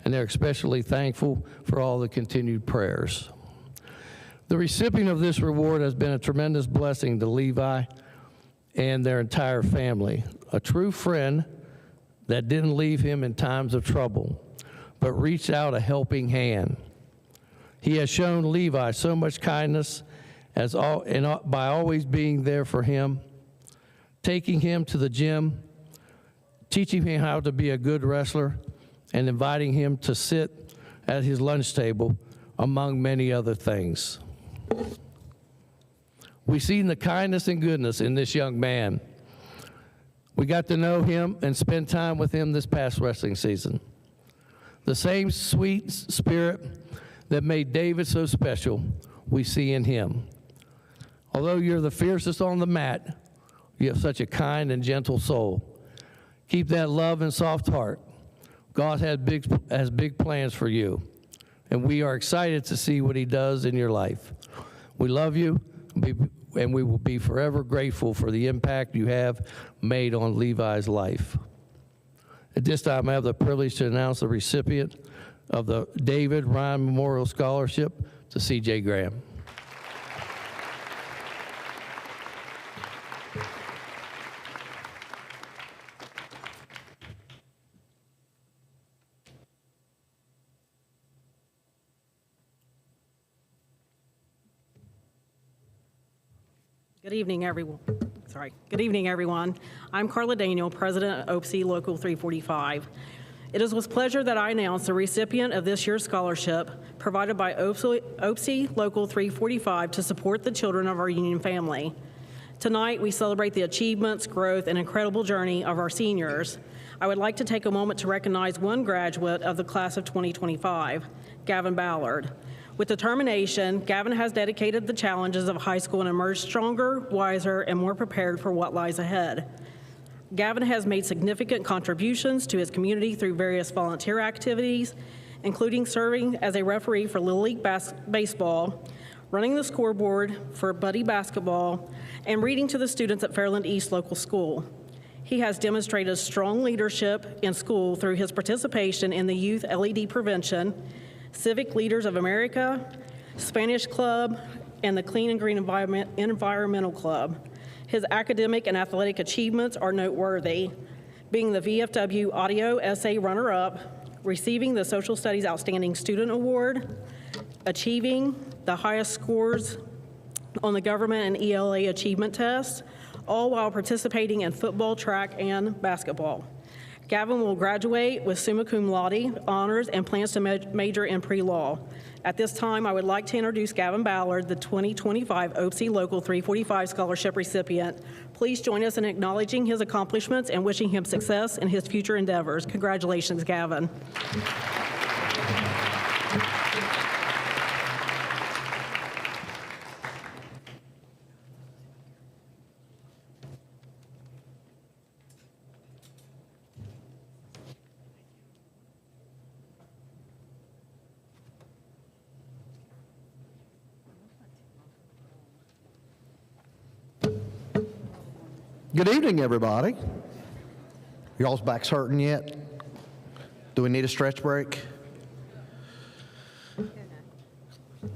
and they're especially thankful for all the continued prayers. The recipient of this reward has been a tremendous blessing to Levi and their entire family, a true friend that didn't leave him in times of trouble, but reached out a helping hand. He has shown Levi so much kindness by always being there for him, taking him to the gym, teaching him how to be a good wrestler, and inviting him to sit at his lunch table, among many other things. We've seen the kindness and goodness in this young man. We got to know him and spend time with him this past wrestling season. The same sweet spirit that made David so special, we see in him. Although you're the fiercest on the mat, you have such a kind and gentle soul. Keep that love and soft heart. God has big plans for you, and we are excited to see what he does in your life. We love you, and we will be forever grateful for the impact you have made on Levi's life. At this time, I have the privilege to announce the recipient of the David Ryan Memorial Scholarship to C.J. Graham. Good evening, everyone. Good evening, everyone. I'm Carla Daniel, President of OPSI Local 345. It is with pleasure that I announce the recipient of this year's scholarship provided by OPSI Local 345 to support the children of our Union family. Tonight, we celebrate the achievements, growth, and incredible journey of our seniors. I would like to take a moment to recognize one graduate of the class of 2025, Gavin Ballard. With determination, Gavin has dedicated the challenges of high school and emerged stronger, wiser, and more prepared for what lies ahead. Gavin has made significant contributions to his community through various volunteer activities, including serving as a referee for Little League baseball, running the scoreboard for Buddy basketball, and reading to the students at Fairland East Local School. He has demonstrated strong leadership in school through his participation in the Youth LED Prevention, Civic Leaders of America, Spanish Club, and the Clean and Green Environmental Club. His academic and athletic achievements are noteworthy, being the VFW Audio Essay Runner-Up, receiving the Social Studies Outstanding Student Award, achieving the highest scores on the government and ELA achievement tests, all while participating in football, track, and basketball. Gavin will graduate with summa cum laude honors and plans to major in pre-law. At this time, I would like to introduce Gavin Ballard, the 2025 OPSI Local 345 Scholarship recipient. Please join us in acknowledging his accomplishments and wishing him success in his future endeavors. Congratulations, Gavin. Good evening, everybody. Y'all's backs hurting yet? Do we need a stretch break?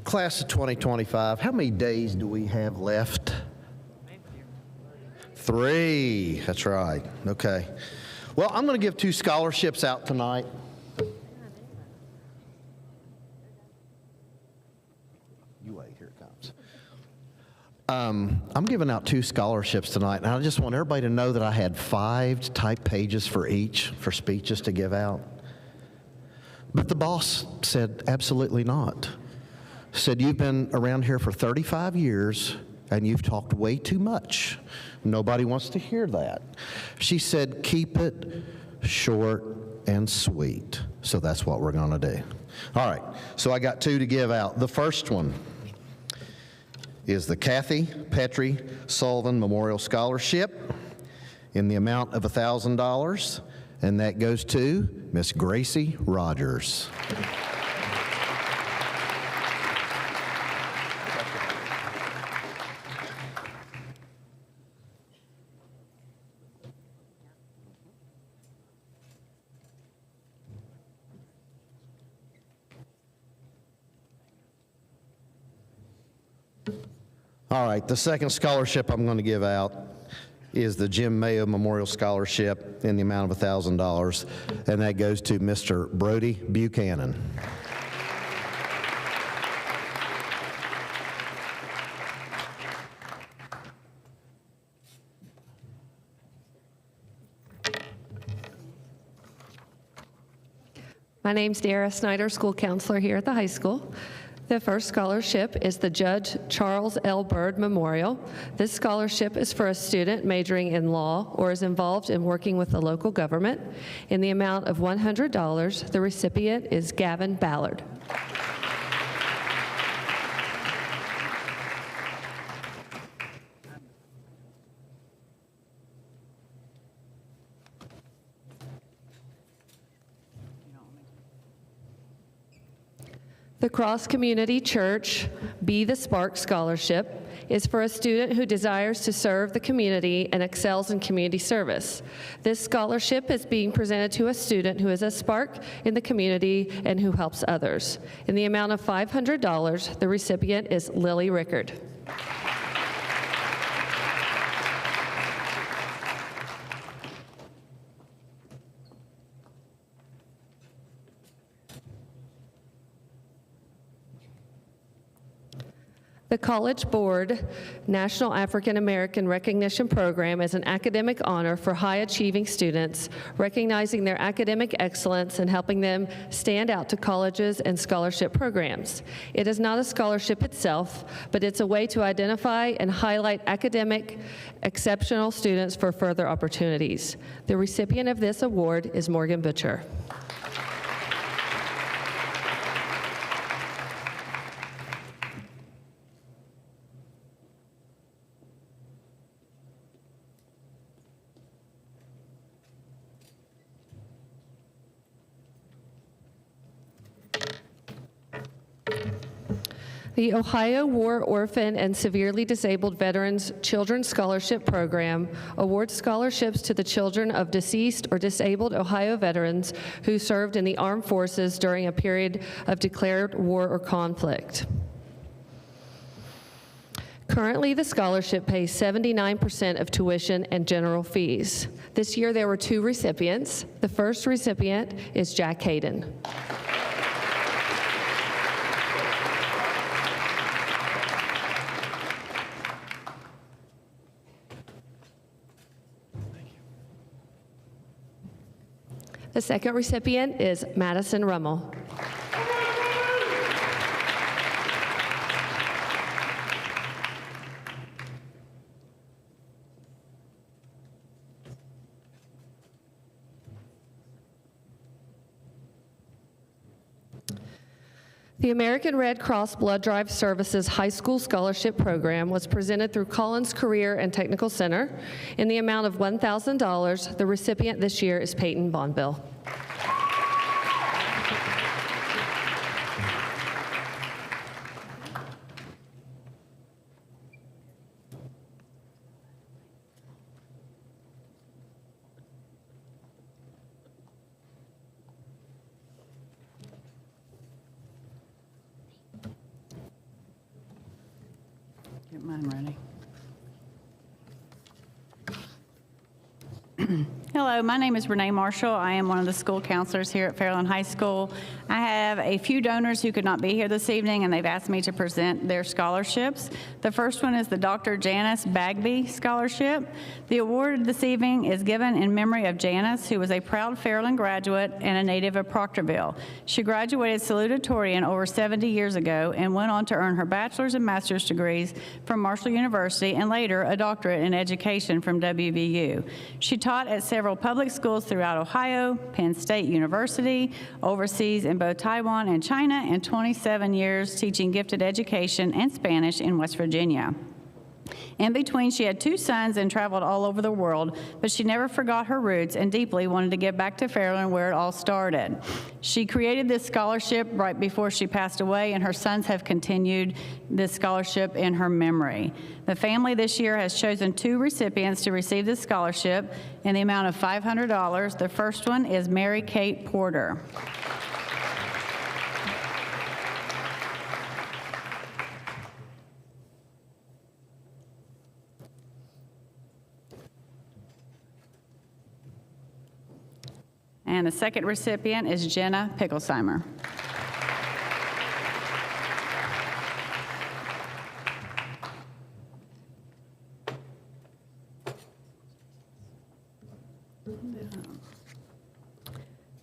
Class of 2025, how many days do we have left? 3, that's right, okay. Well, I'm gonna give 2 scholarships out tonight. You wait, here it comes. I'm giving out 2 scholarships tonight, and I just want everybody to know that I had 5 typed pages for each for speeches to give out. But the boss said, absolutely not. Said, you've been around here for 35 years, and you've talked way too much. Nobody wants to hear that. She said, keep it short and sweet. So that's what we're gonna do. All right, so I got 2 to give out. The first one is the Kathy Petrie Sullivan Memorial Scholarship in the amount of $1,000, and that goes to Miss Gracie Rogers. All right, the second scholarship I'm going to give out is the Jim Mayo Memorial Scholarship in the amount of $1,000, and that goes to Mr. Brody Buchanan. My name's Dara Snyder, school counselor here at the high school. The first scholarship is the Judge Charles L. Byrd Memorial. This scholarship is for a student majoring in law or is involved in working with the local government. In the amount of $100, the recipient is Gavin Ballard. The Cross Community Church Be the Spark Scholarship is for a student who desires to serve the community and excels in community service. This scholarship is being presented to a student who is a spark in the community and who helps others. In the amount of $500, the recipient is Lily Rickard. The College Board National African American Recognition Program is an academic honor for high-achieving students, recognizing their academic excellence and helping them stand out to colleges and scholarship programs. It is not a scholarship itself, but it's a way to identify and highlight academic exceptional students for further opportunities. The recipient of this award is Morgan Butcher. The Ohio War Orphan and Severely Disabled Veterans Children's Scholarship Program awards scholarships to the children of deceased or disabled Ohio veterans who served in the armed forces during a period of declared war or conflict. Currently, the scholarship pays 79% of tuition and general fees. This year, there were 2 recipients. The first recipient is Jack Hayden. The second recipient is Madison Rummel. The American Red Cross Blood Drive Services High School Scholarship Program was presented through Collins Career and Technical Center in the amount of $1,000. The recipient this year is Peyton Bonville. Get mine ready. Hello, my name is Renee Marshall. I am one of the school counselors here at Fairland High School. I have a few donors who could not be here this evening, and they've asked me to present their scholarships. The first one is the Dr. Janice Bagby Scholarship. The award this evening is given in memory of Janice, who was a proud Fairland graduate and a native of Proctorville. She graduated salutatorian over 70 years ago and went on to earn her bachelor's and master's degrees from Marshall University and later a doctorate in education from WVU. She taught at several public schools throughout Ohio, Penn State University, overseas in both Taiwan and China, and 27 years teaching gifted education and Spanish in West Virginia. In between, she had 2 sons and traveled all over the world, but she never forgot her roots and deeply wanted to give back to Fairland where it all started. She created this scholarship right before she passed away, and her sons have continued this scholarship in her memory. The family this year has chosen 2 recipients to receive this scholarship in the amount of $500. The first one is Mary Kate Porter. And the second recipient is Jenna Picklesheimer.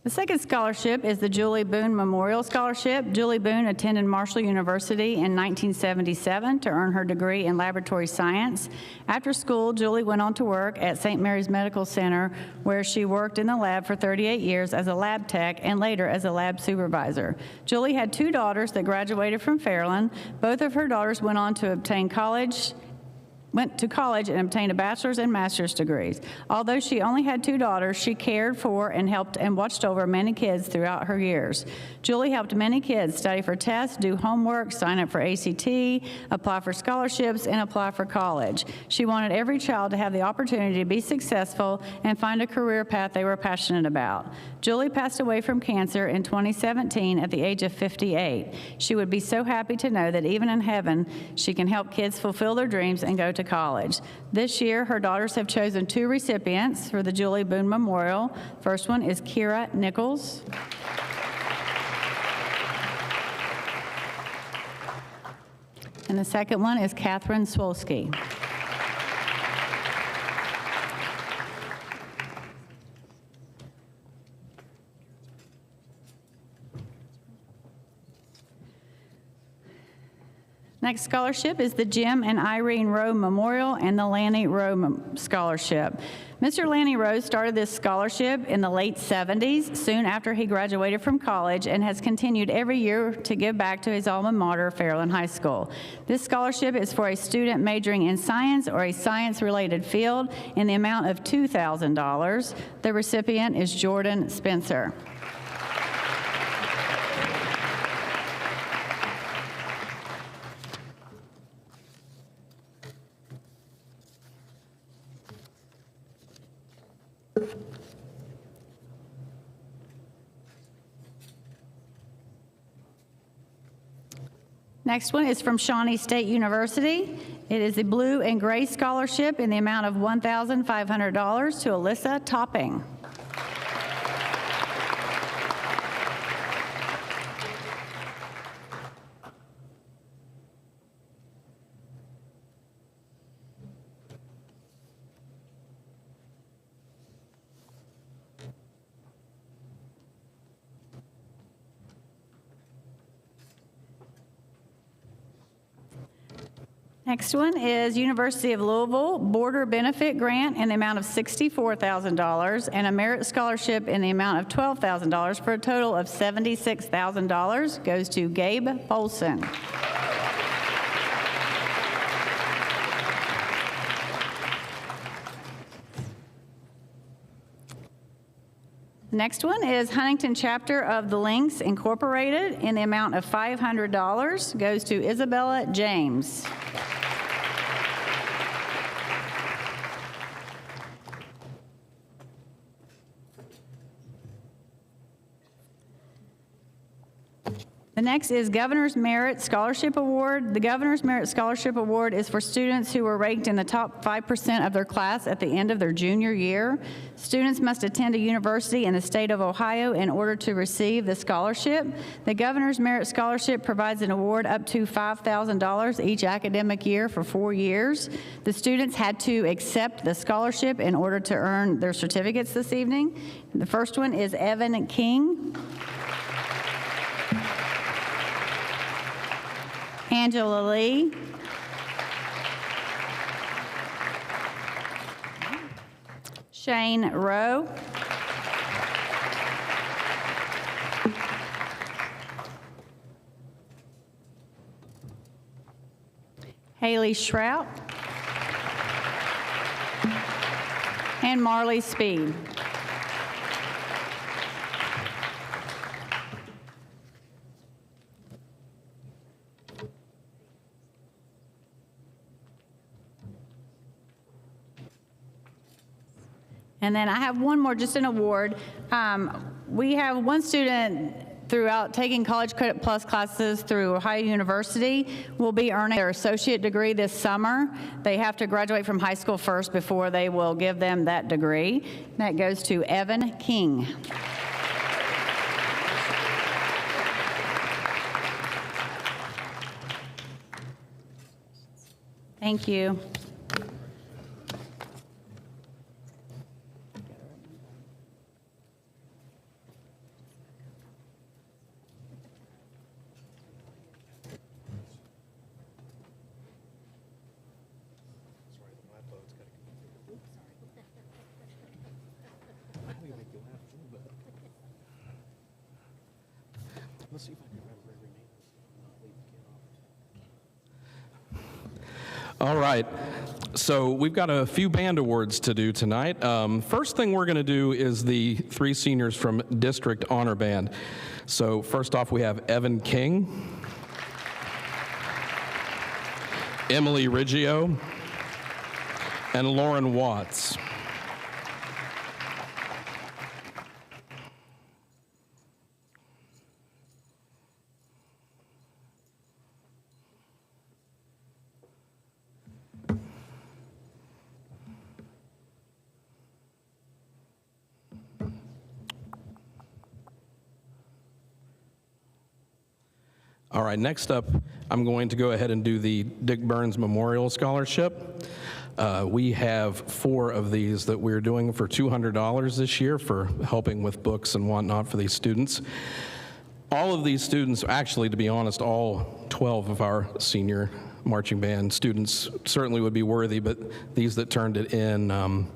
The second scholarship is the Julie Boone Memorial Scholarship. Julie Boone attended Marshall University in 1977 to earn her degree in laboratory science. After school, Julie went on to work at St. Mary's Medical Center, where she worked in the lab for 38 years as a lab tech and later as a lab supervisor. Julie had 2 daughters that graduated from Fairland. Both of her daughters went on to obtain college went to college and obtained a bachelor's and master's degrees. Although she only had 2 daughters, she cared for and helped and watched over many kids throughout her years. Julie helped many kids study for tests, do homework, sign up for ACT, apply for scholarships, and apply for college. She wanted every child to have the opportunity to be successful and find a career path they were passionate about. Julie passed away from cancer in 2017 at the age of 58. She would be so happy to know that even in heaven, she can help kids fulfill their dreams and go to college. This year, her daughters have chosen 2 recipients for the Julie Boone Memorial. First one is Kira Nichols. And the second one is Catherine Swolsky. Next scholarship is the Jim and Irene Rowe Memorial and the Lanny Rowe Scholarship. Mr. Lanny Rowe started this scholarship in the late 70s, soon after he graduated from college, and has continued every year to give back to his alma mater, Fairland High School. This scholarship is for a student majoring in science or a science-related field in the amount of $2,000. The recipient is Jordan Spencer. Next one is from Shawnee State University. It is the Blue and Gray Scholarship in the amount of $1,500 to Alyssa Topping. Next one is University of Louisville Border Benefit Grant in the amount of $64,000 and a merit scholarship in the amount of $12,000 for a total of $76,000 goes to Gabe Bolson. The next one is Huntington chapter of the Lynx Incorporated in the amount of $500 goes to Isabella James. The next is Governor's Merit Scholarship Award. The Governor's Merit Scholarship Award is for students who were ranked in the top 5% of their class at the end of their junior year. Students must attend a university in the state of Ohio in order to receive the scholarship. The Governor's Merit Scholarship provides an award up to $5,000 each academic year for 4 years. The students had to accept the scholarship in order to earn their certificates this evening. The first one is Evan King. Angela Lee. Shane Rowe. Haley Shrout. And Marley Speed. And then I have one more, just an award. We have one student throughout taking College Credit Plus classes through Ohio University will be earning their associate degree this summer. They have to graduate from high school first before they will give them that degree. That goes to Evan King. Thank you. All right. So we've got a few band awards to do tonight. First thing we're going to do is the 3 seniors from District Honor Band. So first off, we have Evan King, Emily Riggio, and Lauren Watts. All right, next up, I'm going to go ahead and do the Dick Burns Memorial Scholarship. We have 4 of these that we're doing for $200 this year for helping with books and whatnot for these students. All of these students, actually, to be honest, all 12 of our senior marching band students certainly would be worthy, but these that turned it in,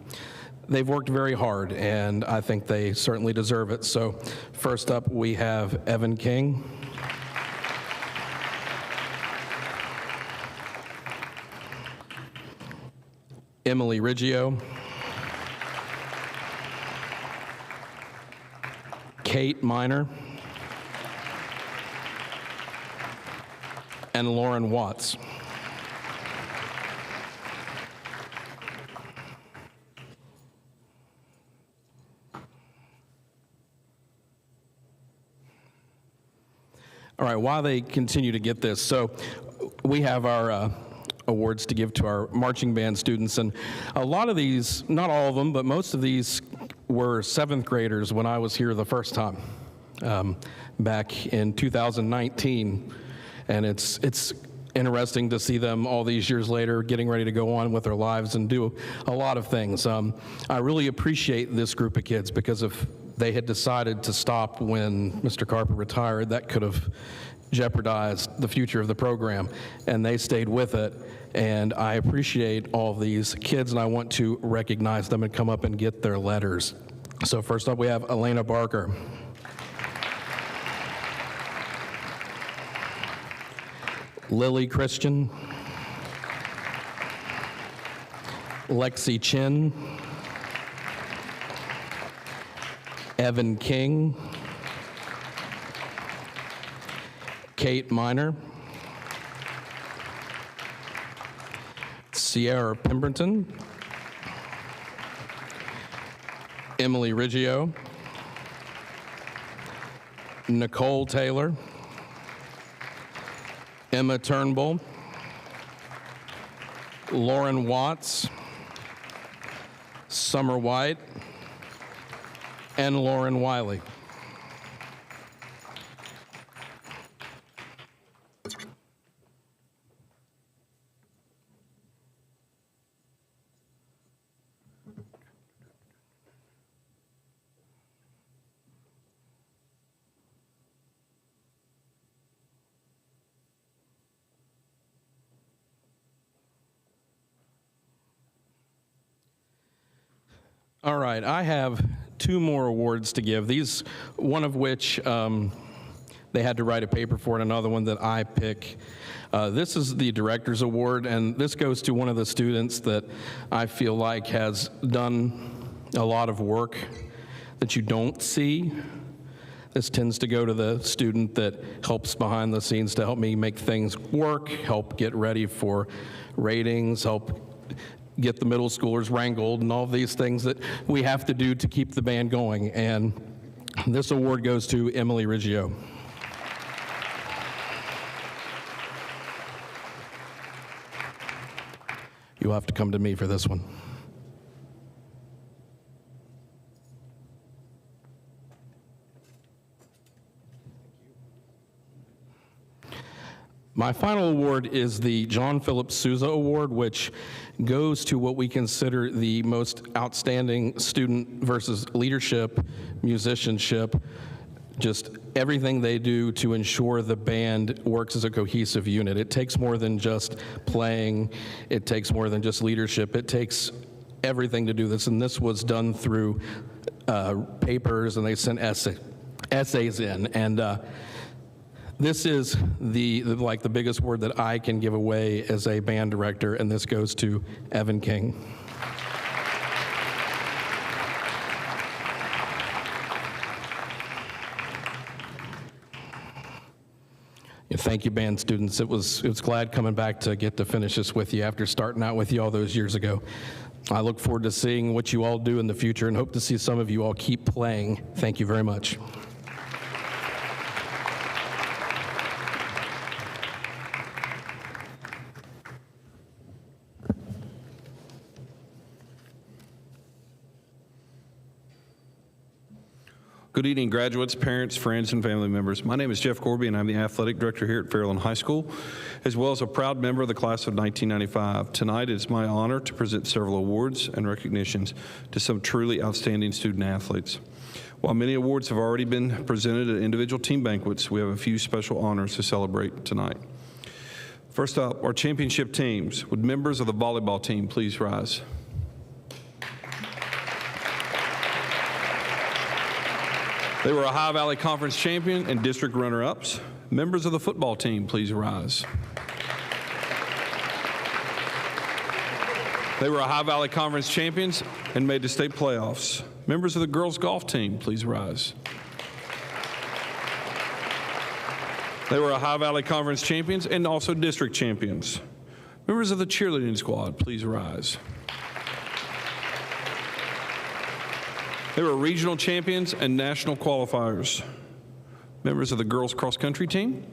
they've worked very hard, and I think they certainly deserve it. So first up, we have Evan King. Emily Riggio, Kate Miner, and Lauren Watts. All right, while they continue to get this, so we have our awards to give to our marching band students, and a lot of these, not all of them, but most of these were 7th graders when I was here the first time, back in 2019, and it's interesting to see them all these years later getting ready to go on with their lives and do a lot of things. I really appreciate this group of kids, because if they had decided to stop when Mr. Carper retired, that could have jeopardized the future of the program, and they stayed with it. And I appreciate all of these kids, and I want to recognize them and come up and get their letters. So first up, we have Elena Barker, Lily Christian, Lexi Chin, Evan King, Kate Miner, Sierra Pemberton, Emily Riggio, Nicole Taylor, Emma Turnbull, Lauren Watts, Summer White, and Lauren Wiley. All right, I have 2 more awards to give. These, one of which they had to write a paper for, and another one that I pick. This is the Director's Award, and this goes to one of the students that I feel like has done a lot of work that you don't see. This tends to go to the student that helps behind the scenes to help me make things work, help get ready for ratings, help get the middle schoolers wrangled, and all of these things that we have to do to keep the band going. And this award goes to Emily Riggio. You'll have to come to me for this one. My final award is the John Philip Sousa Award, which goes to what we consider the most outstanding student versus leadership, musicianship, just everything they do to ensure the band works as a cohesive unit. It takes more than just playing. It takes more than just leadership. It takes everything to do this, and this was done through papers, and they sent essays in, and This is the biggest award that I can give away as a band director, and this goes to Evan King. Thank you, band students. It was glad coming back to get to finish this with you after starting out with you all those years ago. I look forward to seeing what you all do in the future and hope to see some of you all keep playing. Thank you very much. Good evening, graduates, parents, friends, and family members. My name is Jeff Corby, and I'm the athletic director here at Fairland High School, as well as a proud member of the class of 1995. Tonight, it is my honor to present several awards and recognitions to some truly outstanding student athletes. While many awards have already been presented at individual team banquets, we have a few special honors to celebrate tonight. First up, our championship teams. Would members of the volleyball team please rise? They were Ohio Valley Conference champion and district runner-ups. Members of the football team, please rise. They were Ohio Valley Conference champions and made the state playoffs. Members of the girls golf team, please rise. They were Ohio Valley Conference champions and also district champions. Members of the cheerleading squad, please rise. They were regional champions and national qualifiers. Members of the girls cross country team.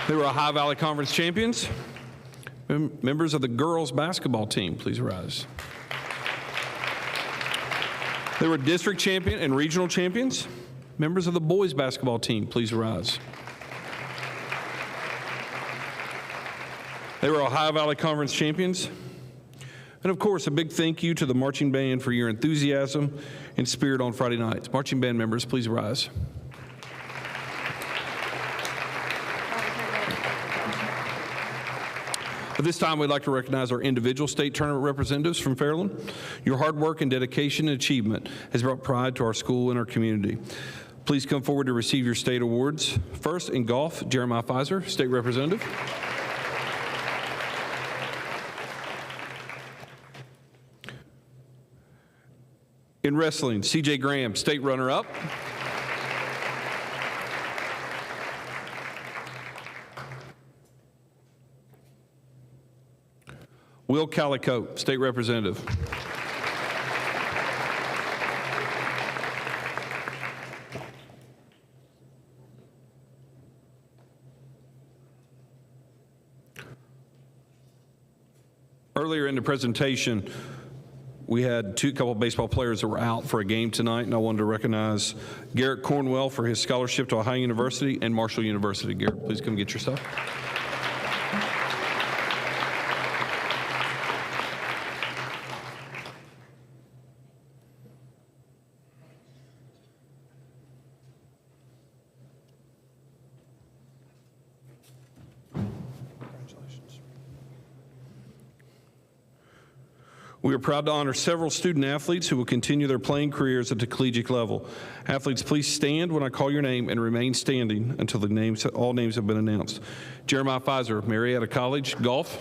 They were Ohio Valley Conference champions. Members of the girls basketball team, please rise. They were district champion and regional champions. Members of the boys basketball team, please rise. They were Ohio Valley Conference champions. And of course, a big thank you to the marching band for your enthusiasm and spirit on Friday nights. Marching band members, please rise. At this time, we'd like to recognize our individual state tournament representatives from Fairland. Your hard work and dedication and achievement has brought pride to our school and our community. Please come forward to receive your state awards. First, in golf, Jeremiah Pfizer, state representative. In wrestling, CJ Graham, state runner-up. Will Calicote, state representative. Earlier in the presentation, we had a couple baseball players that were out for a game tonight, and I wanted to recognize Garrett Cornwell for his scholarship to Ohio University and Marshall University. Garrett, please come get your stuff. We are proud to honor several student athletes who will continue their playing careers at the collegiate level. Athletes, please stand when I call your name and remain standing until all names have been announced. Jeremiah Pfizer, Marietta College, golf.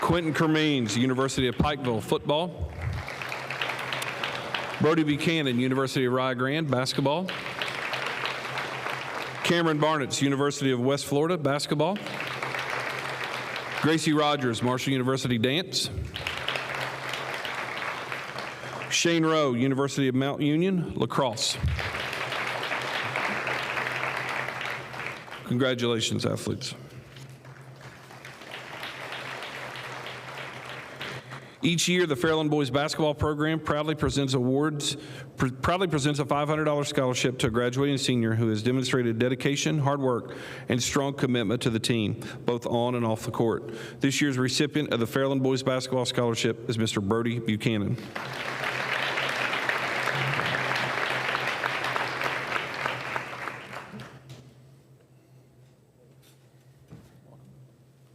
Quentin Kermeans, University of Pikeville, football. Brody Buchanan, University of Rio Grande, basketball. Cameron Barnett, University of West Florida, basketball. Gracie Rogers, Marshall University, dance. Shane Rowe, University of Mount Union, lacrosse. Congratulations, athletes. Each year, the Fairland Boys Basketball Program proudly presents a $500 scholarship to a graduating senior who has demonstrated dedication, hard work, and strong commitment to the team, both on and off the court. This year's recipient of the Fairland Boys Basketball Scholarship is Mr. Brody Buchanan.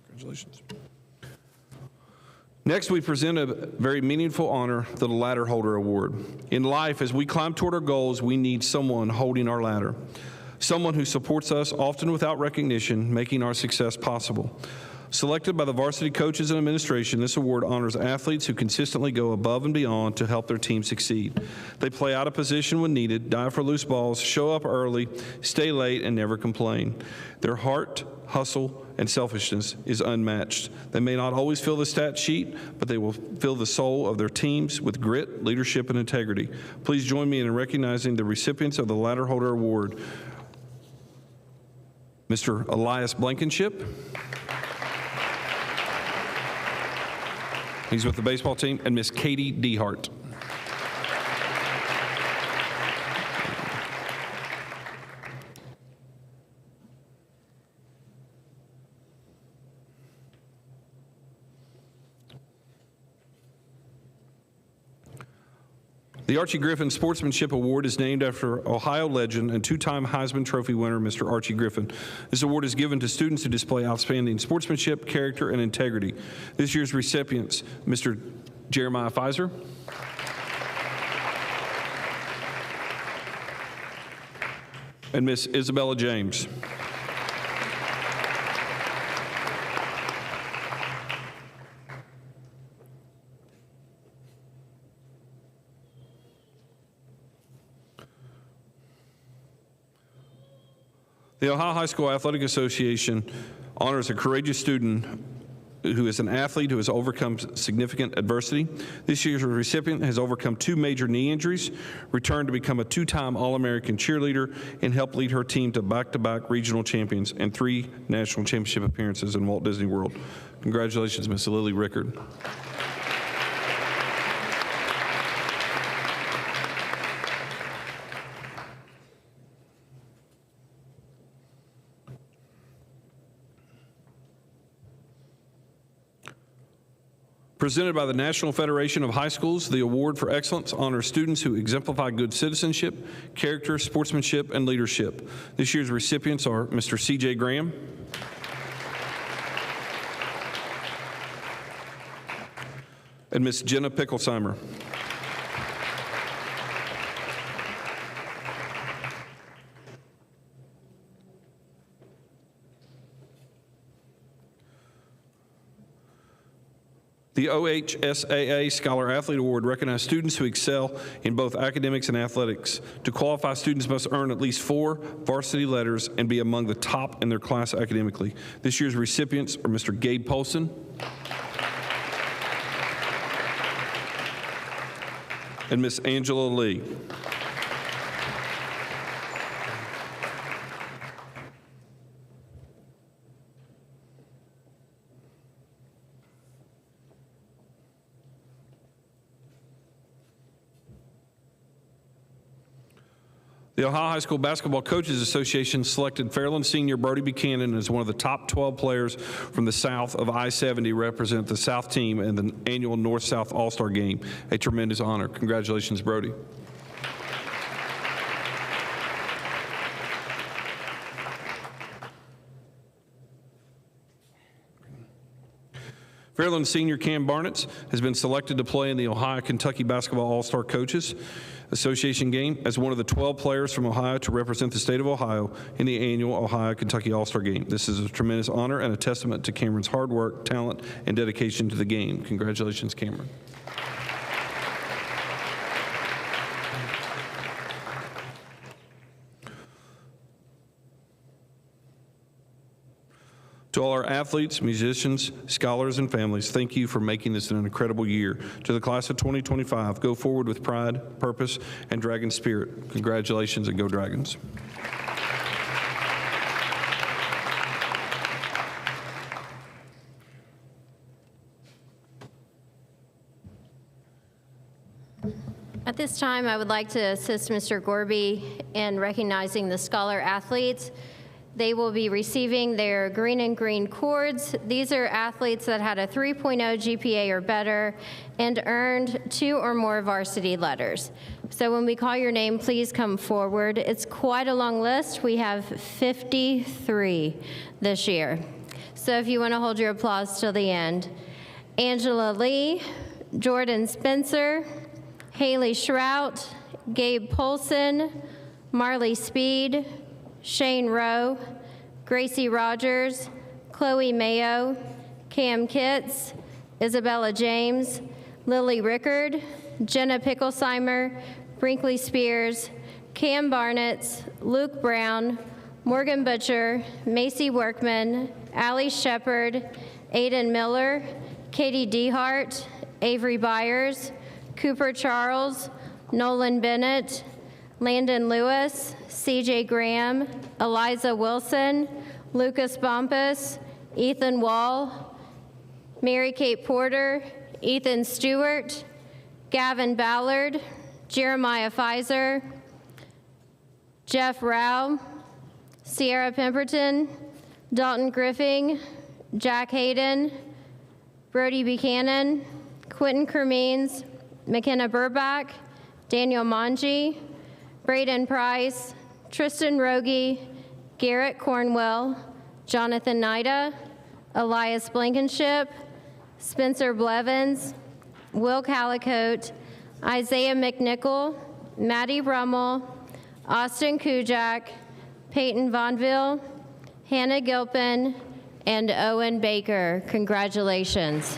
Congratulations. Next, we present a very meaningful honor, the Ladder Holder Award. In life, as we climb toward our goals, we need someone holding our ladder, someone who supports us, often without recognition, making our success possible. Selected by the varsity coaches and administration, this award honors athletes who consistently go above and beyond to help their team succeed. They play out of position when needed, dive for loose balls, show up early, stay late, and never complain. Their heart, hustle, and selfishness is unmatched. They may not always fill the stat sheet, but they will fill the soul of their teams with grit, leadership, and integrity. Please join me in recognizing the recipients of the Ladder Holder Award. Mr. Elias Blankenship. He's with the baseball team, and Miss Katie Dehart. The Archie Griffin Sportsmanship Award is named after Ohio legend and two-time Heisman Trophy winner, Mr. Archie Griffin. This award is given to students who display outstanding sportsmanship, character, and integrity. This year's recipients, Mr. Jeremiah Pfizer, and Miss Isabella James. The Ohio High School Athletic Association honors a courageous student who is an athlete who has overcome significant adversity. This year's recipient has overcome 2 major knee injuries, returned to become a 2-time All-American cheerleader, and helped lead her team to back-to-back regional champions and 3 national championship appearances in Walt Disney World. Congratulations, Miss Lily Rickard. Presented by the National Federation of High Schools, the Award for Excellence honors students who exemplify good citizenship, character, sportsmanship, and leadership. This year's recipients are Mr. C.J. Graham, and Miss Jenna Picklesheimer. The OHSAA Scholar Athlete Award recognizes students who excel in both academics and athletics. To qualify, students must earn at least 4 varsity letters and be among the top in their class academically. This year's recipients are Mr. Gabe Polson and Miss Angela Lee. The Ohio High School Basketball Coaches Association selected Fairland senior Brody Buchanan as one of the top 12 players from the south of I-70 to represent the South team in the annual North-South All-Star Game. A tremendous honor. Congratulations, Brody. Fairland senior Cam Barnett has been selected to play in the Ohio-Kentucky Basketball All-Star Coaches Association game as one of the 12 players from Ohio to represent the state of Ohio in the annual Ohio-Kentucky All-Star Game. This is a tremendous honor and a testament to Cameron's hard work, talent, and dedication to the game. Congratulations, Cameron. To all our athletes, musicians, scholars, and families, thank you for making this an incredible year. To the class of 2025, go forward with pride, purpose, and Dragon spirit. Congratulations and go Dragons. At this time, I would like to assist Mr. Gorby in recognizing the scholar athletes. They will be receiving their green and green cords. These are athletes that had a 3.0 GPA or better and earned 2 or more varsity letters. So when we call your name, please come forward. It's quite a long list. We have 53 this year. So if you want to hold your applause till the end. Angela Lee, Jordan Spencer, Haley Shrout, Gabe Polson, Marley Speed, Shane Rowe, Gracie Rogers, Chloe Mayo, Cam Kitts, Isabella James, Lily Rickard, Jenna Picklesheimer, Brinkley Spears, Cam Barnett, Luke Brown, Morgan Butcher, Macy Workman, Allie Shepard, Aiden Miller, Katie Dehart, Avery Byers, Cooper Charles, Nolan Bennett, Landon Lewis, CJ Graham, Eliza Wilson, Lucas Bumpus, Ethan Wall, Mary Kate Porter, Ethan Stewart, Gavin Ballard, Jeremiah Pfizer, Jeff Rao, Sierra Pemberton, Dalton Griffing, Jack Hayden, Brody Buchanan, Quentin Cremines, McKenna Burback, Daniel Manji, Braden Price, Tristan Rogie, Garrett Cornwell, Jonathan Nida, Elias Blankenship, Spencer Blevins, Will Calicote, Isaiah McNichol, Maddie Rummel, Austin Kujak, Peyton Vonville, Hannah Gilpin, and Owen Baker. Congratulations.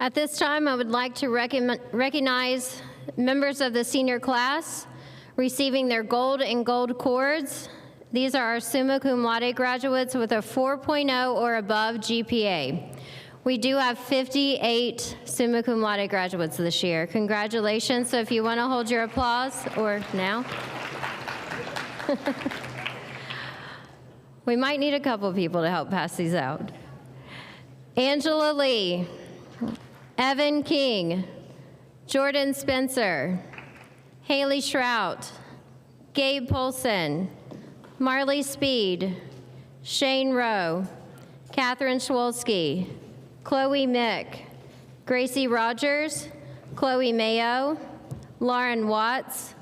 At this time, I would like to recognize members of the senior class receiving their gold and gold cords. These are our summa cum laude graduates with a 4.0 or above GPA. We do have 58 summa cum laude graduates this year. Congratulations. So if you want to hold your applause, or now. We might need a couple people to help pass these out. Angela Lee, Evan King, Jordan Spencer, Haley Shrout, Gabe Polson, Marley Speed, Shane Rowe, Catherine Schwolski, Chloe Mick, Gracie Rogers, Chloe Mayo, Lauren Watts,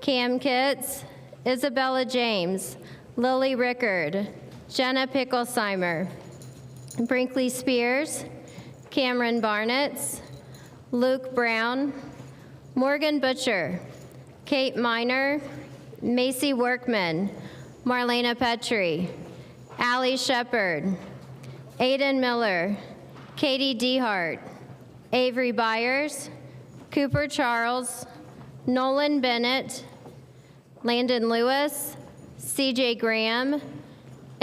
Cam Kitts, Isabella James, Lily Rickard, Jenna Picklesheimer, Brinkley Spears, Cameron Barnett, Luke Brown, Morgan Butcher, Kate Miner, Macy Workman, Marlena Petrie, Allie Shepard, Aiden Miller, Katie Dehart, Avery Byers, Cooper Charles, Nolan Bennett, Landon Lewis, CJ Graham,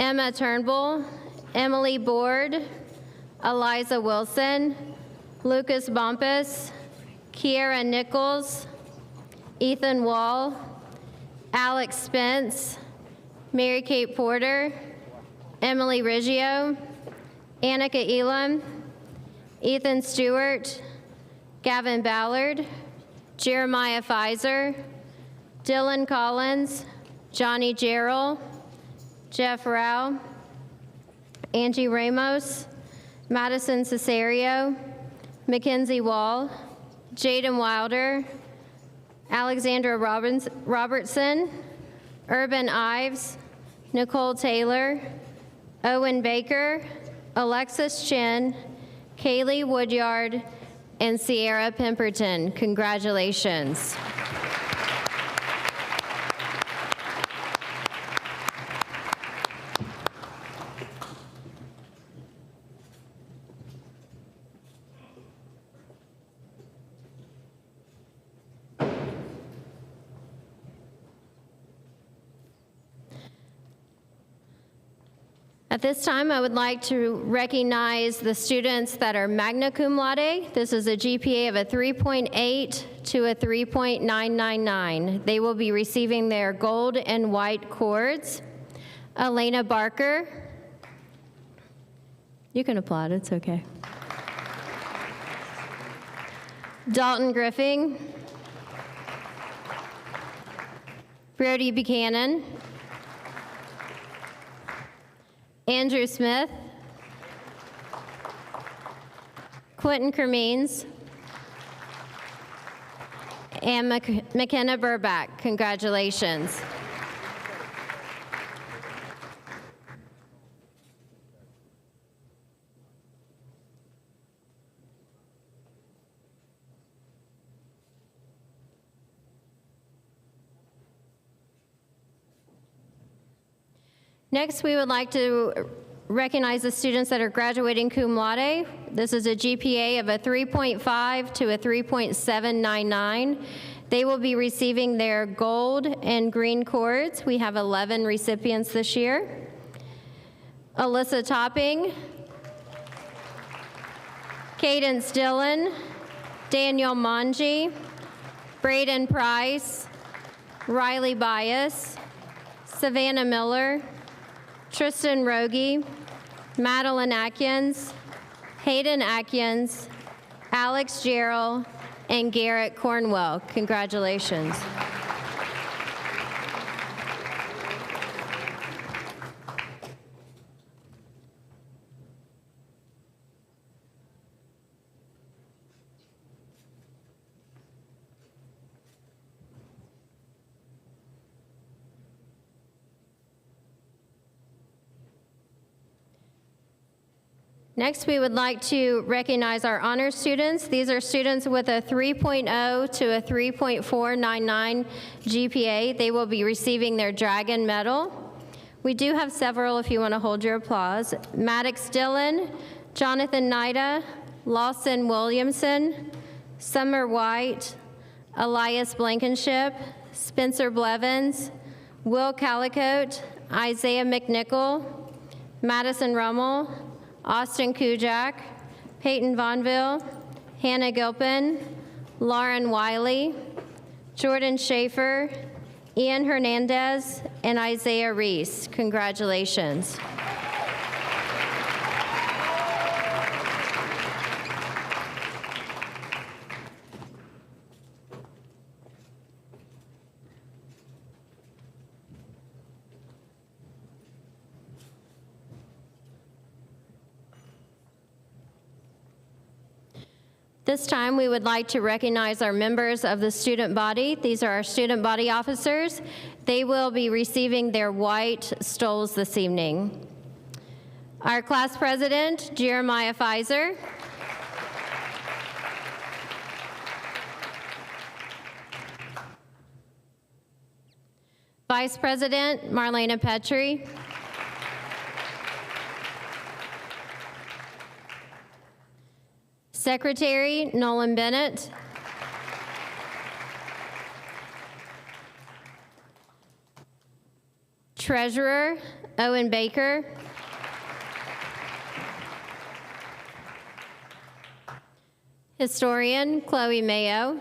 Emma Turnbull, Emily Board, Eliza Wilson, Lucas Bumpus, Kiera Nichols, Ethan Wall, Alex Spence, Mary Kate Porter, Emily Riggio, Annika Elam, Ethan Stewart, Gavin Ballard, Jeremiah Pfizer, Dylan Collins, Johnny Gerald, Jeff Rao, Angie Ramos, Madison Cesario, Mackenzie Wall, Jaden Wilder, Alexandra Robertson, Urban Ives, Nicole Taylor, Owen Baker, Alexis Chin, Kaylee Woodyard, and Sierra Pemberton. Congratulations. At this time, I would like to recognize the students that are magna cum laude. This is a GPA of a 3.8 to a 3.999. They will be receiving their gold and white cords. Elena Barker. You can applaud, it's okay. Dalton Griffin. Brody Buchanan. Andrew Smith, Quentin Cremines, and McKenna Burback. Congratulations. Next, we would like to recognize the students that are graduating cum laude. This is a GPA of a 3.5 to a 3.799. They will be receiving their gold and green cords. We have 11 recipients this year. Alyssa Topping, Cadence Dillon, Daniel Manji, Braden Price, Riley Bias, Savannah Miller, Tristan Rogie, Madeline Atkins, Hayden Atkins, Alex Gerald, and Garrett Cornwell. Congratulations. Next, we would like to recognize our honor students. These are students with a 3.0 to a 3.499 GPA. They will be receiving their Dragon Medal. We do have several if you want to hold your applause. Maddox Dillon, Jonathan Nida, Lawson Williamson, Summer White, Elias Blankenship, Spencer Blevins, Will Calicote, Isaiah McNichol, Madison Rummel, Austin Kujak, Peyton Vonville, Hannah Gilpin, Lauren Wiley, Jordan Schaefer, Ian Hernandez, and Isaiah Reese. Congratulations. This time, we would like to recognize our members of the student body. These are our student body officers. They will be receiving their white stoles this evening. Our class president, Jeremiah Pfizer. Vice President, Marlena Petrie. Secretary, Nolan Bennett. Treasurer, Owen Baker. Historian, Chloe Mayo.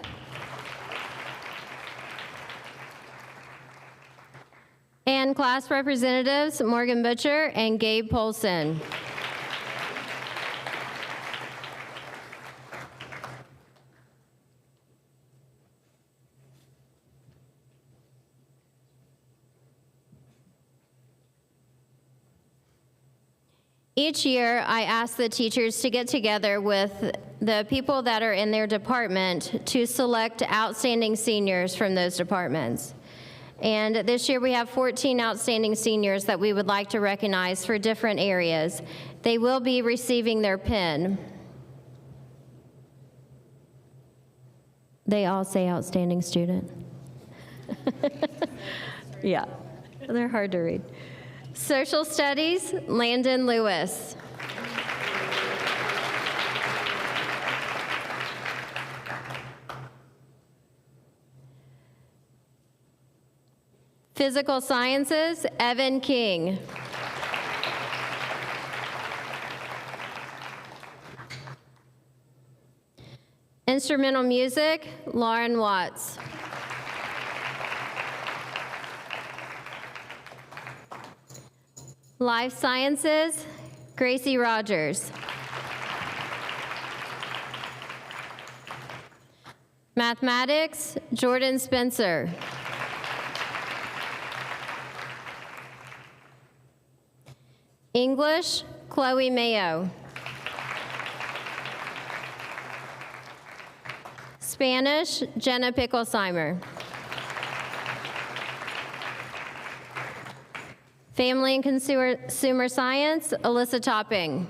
And class representatives, Morgan Butcher and Gabe Polson. Each year, I ask the teachers to get together with the people that are in their department to select outstanding seniors from those departments. And this year we have 14 outstanding seniors that we would like to recognize for different areas. They will be receiving their pin. They all say outstanding student. Yeah, they're hard to read. Social Studies, Landon Lewis. Physical Sciences, Evan King. Instrumental Music, Lauren Watts. Life Sciences, Gracie Rogers. Mathematics, Jordan Spencer. English, Chloe Mayo. Spanish, Jenna Picklesheimer. Family and Consumer Science, Alyssa Topping.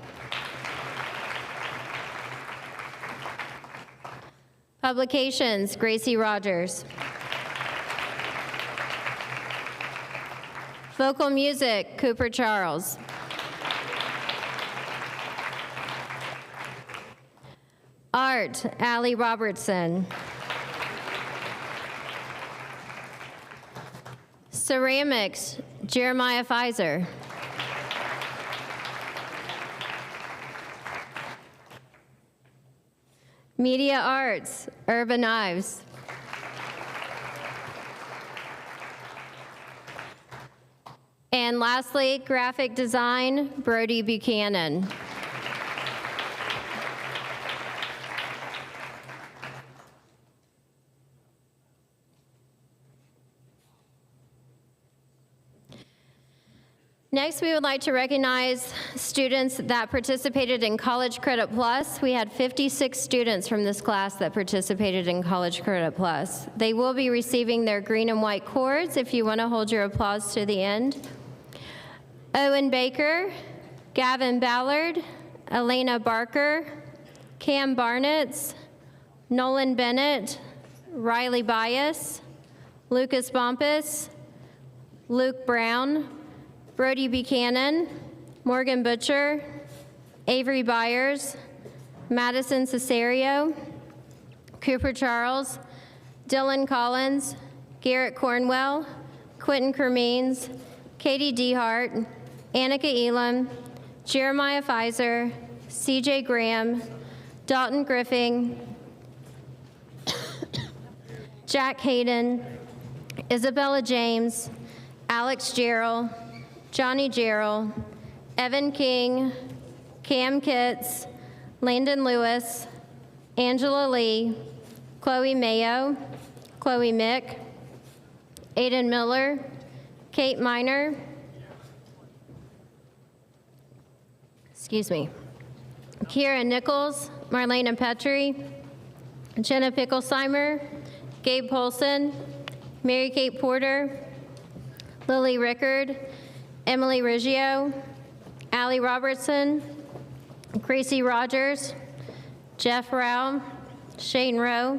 Publications, Gracie Rogers. Vocal Music, Cooper Charles. Art, Allie Robertson. Ceramics, Jeremiah Pfizer. Media Arts, Urban Ives. And lastly, Graphic Design, Brody Buchanan. Next, we would like to recognize students that participated in College Credit Plus. We had 56 students from this class that participated in College Credit Plus. They will be receiving their green and white cords if you want to hold your applause to the end. Owen Baker, Gavin Ballard, Elena Barker, Cam Barnett, Nolan Bennett, Riley Bias, Lucas Bompus, Luke Brown, Brody Buchanan, Morgan Butcher, Avery Byers, Madison Cesario, Cooper Charles, Dylan Collins, Garrett Cornwell, Quentin Kermeans, Katie Dehart, Annika Elam, Jeremiah Pfizer, CJ Graham, Dalton Griffin, Jack Hayden, Isabella James, Alex Gerald, Johnny Gerald, Evan King, Cam Kitts, Landon Lewis, Angela Lee, Chloe Mayo, Chloe Mick, Aiden Miller, Kate Miner, Kira Nichols, Marlena Petrie, Jenna Picklesheimer, Gabe Polson, Mary Kate Porter, Lily Rickard, Emily Riggio, Allie Robertson, Gracie Rogers, Jeff Rao, Shane Rowe,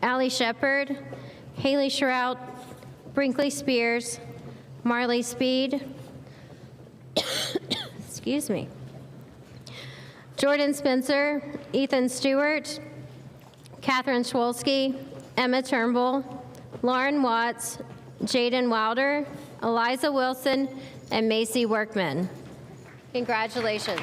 Allie Shepard, Haley Shrout, Brinkley Spears, Marley Speed, Jordan Spencer, Ethan Stewart, Catherine Schwolski, Emma Turnbull, Lauren Watts, Jaden Wilder, Eliza Wilson, and Macy Workman. Congratulations.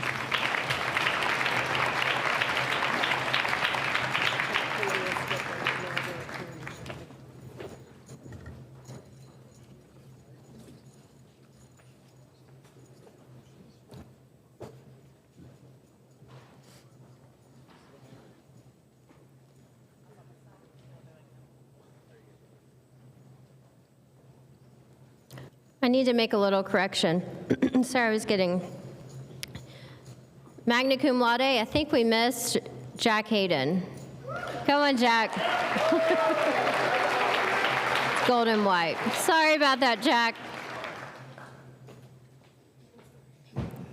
I need to make a little correction. Sorry, I was getting magna cum laude. I think we missed Jack Hayden. Come on, Jack. Golden white. Sorry about that, Jack.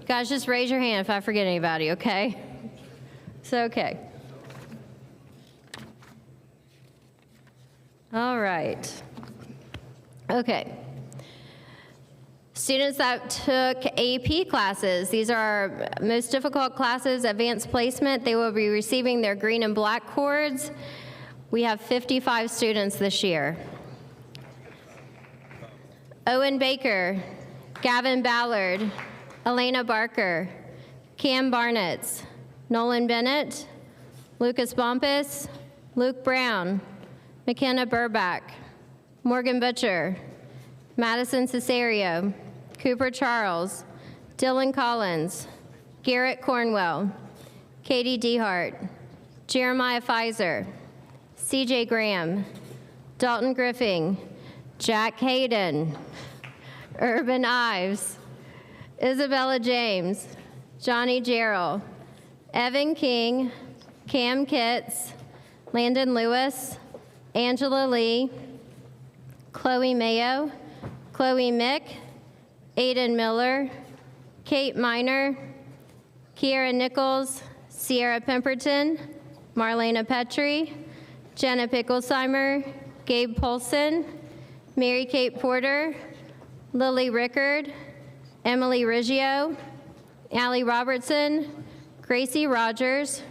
Guys, just raise your hand if I forget anybody, okay? It's okay. All right. Okay. Students that took AP classes, these are our most difficult classes, advanced placement. They will be receiving their green and black cords. We have 55 students this year. Owen Baker, Gavin Ballard, Elena Barker, Cam Barnett, Nolan Bennett, Lucas Bumpus, Luke Brown, McKenna Burback, Morgan Butcher, Madison Cesario, Cooper Charles, Dylan Collins, Garrett Cornwell, Katie Dehart, Jeremiah Pfizer, CJ Graham, Dalton Griffing, Jack Hayden, Urban Ives, Isabella James, Johnny Jarrell, Evan King, Cam Kitts, Landon Lewis, Angela Lee, Chloe Mayo, Chloe Mick, Aiden Miller, Kate Miner, Kiera Nichols, Sierra Pemberton, Marlena Petrie, Jenna Picklesheimer, Gabe Polson, Mary Kate Porter, Lily Rickard, Emily Riggio, Allie Robertson, Gracie Rogers,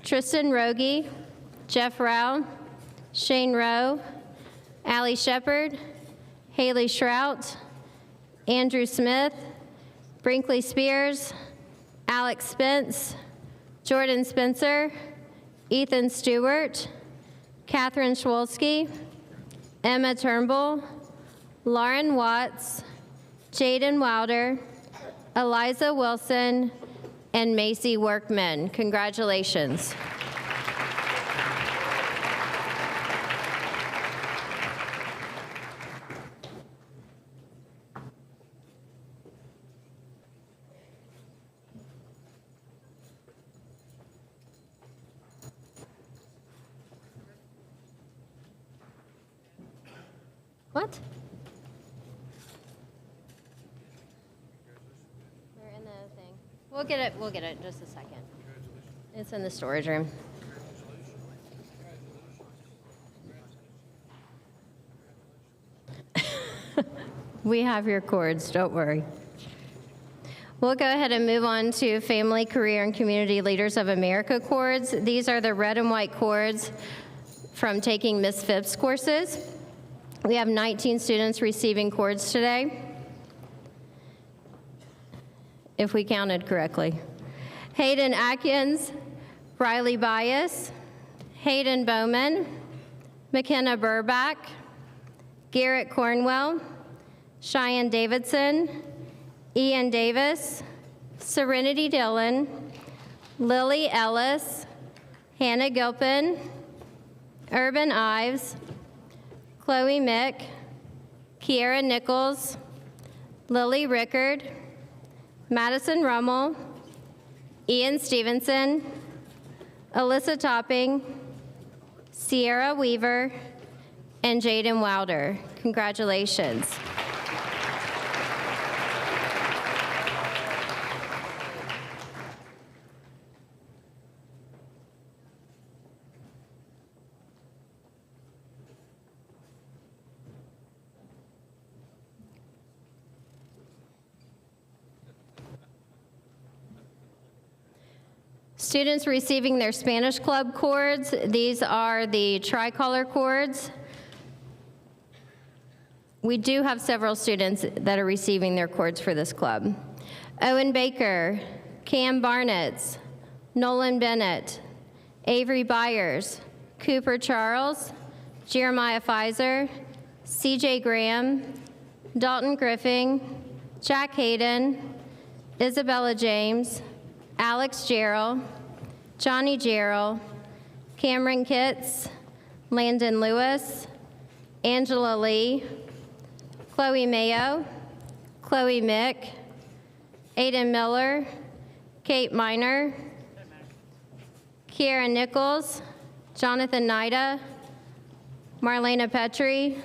Tristan Rogie, Jeff Rao, Shane Rowe, Allie Shepard, Haley Shrout, Andrew Smith, Brinkley Spears, Alex Spence, Jordan Spencer, Ethan Stewart, Catherine Schwolski, Emma Turnbull, Lauren Watts, Jaden Wilder, Eliza Wilson, and Macy Workman. Congratulations. What? They're in the thing. We'll get it in just a second. It's in the storage room. We have your cords, don't worry. We'll go ahead and move on to Family, Career, and Community Leaders of America cords. These are the red and white cords from taking Miss Phipps courses. We have 19 students receiving cords today, if we counted correctly. Hayden Atkins, Riley Bias, Hayden Bowman, McKenna Burback, Garrett Cornwell, Cheyenne Davidson, Ian Davis, Serenity Dillon, Lily Ellis, Hannah Gilpin, Urban Ives, Chloe Mick, Kiera Nichols, Lily Rickard, Madison Rummel, Ian Stevenson, Alyssa Topping, Sierra Weaver, and Jaden Wilder. Congratulations. Students receiving their Spanish Club cords, these are the tricolor cords. We do have several students that are receiving their cords for this club. Owen Baker, Cam Barnett, Nolan Bennett, Avery Byers, Cooper Charles, Jeremiah Pfizer, CJ Graham, Dalton Griffing, Jack Hayden, Isabella James, Alex Jarrell, Johnny Jarrell, Cameron Kitts, Landon Lewis, Angela Lee, Chloe Mayo, Chloe Mick, Aiden Miller, Kate Miner, Kiera Nichols, Jonathan Nida, Marlena Petrie,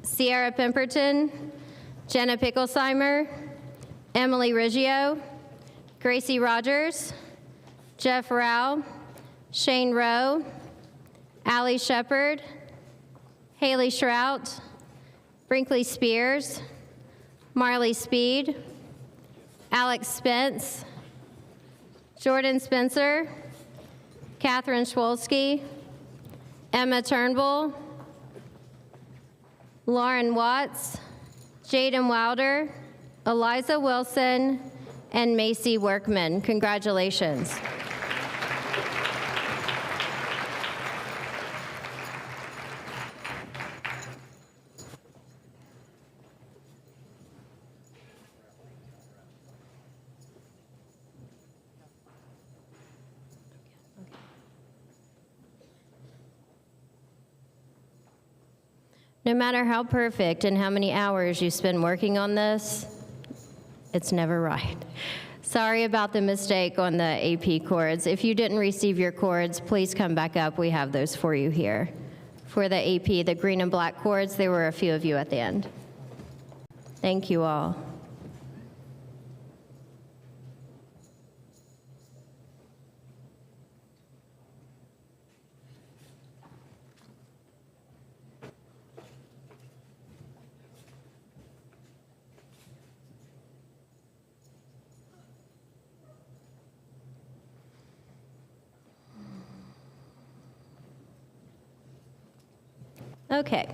Sierra Pemberton, Jenna Picklesheimer, Emily Riggio, Gracie Rogers, Jeff Rao, Shane Rowe, Allie Shepard, Haley Shrout, Brinkley Spears, Marley Speed, Alex Spence, Jordan Spencer, Catherine Schwolski, Emma Turnbull, Lauren Watts, Jaden Wilder, Eliza Wilson, and Macy Workman. Congratulations. No matter how perfect and how many hours you spend working on this, it's never right. Sorry about the mistake on the AP cords. If you didn't receive your cords, please come back up. We have those for you here. For the AP, the green and black cords, there were a few of you at the end. Thank you all. Okay.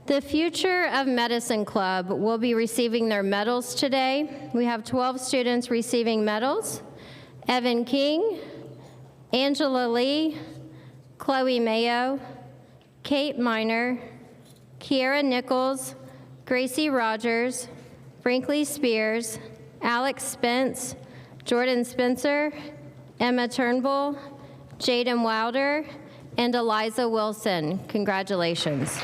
The Future of Medicine Club will be receiving their medals today. We have 12 students receiving medals: Evan King, Angela Lee, Chloe Mayo, Kate Miner, Kiera Nichols, Gracie Rogers, Brinkley Spears, Alex Spence, Jordan Spencer, Emma Turnbull, Jaden Wilder, and Eliza Wilson. Congratulations.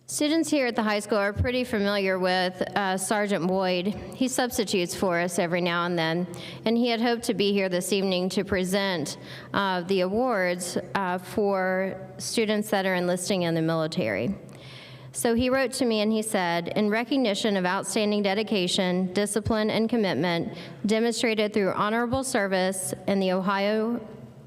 Students here at the high school are pretty familiar with Sergeant Boyd. He substitutes for us every now and then, and he had hoped to be here this evening to present the awards for students that are enlisting in the military. So he wrote to me and he said, in recognition of outstanding dedication, discipline, and commitment demonstrated through honorable service in the Ohio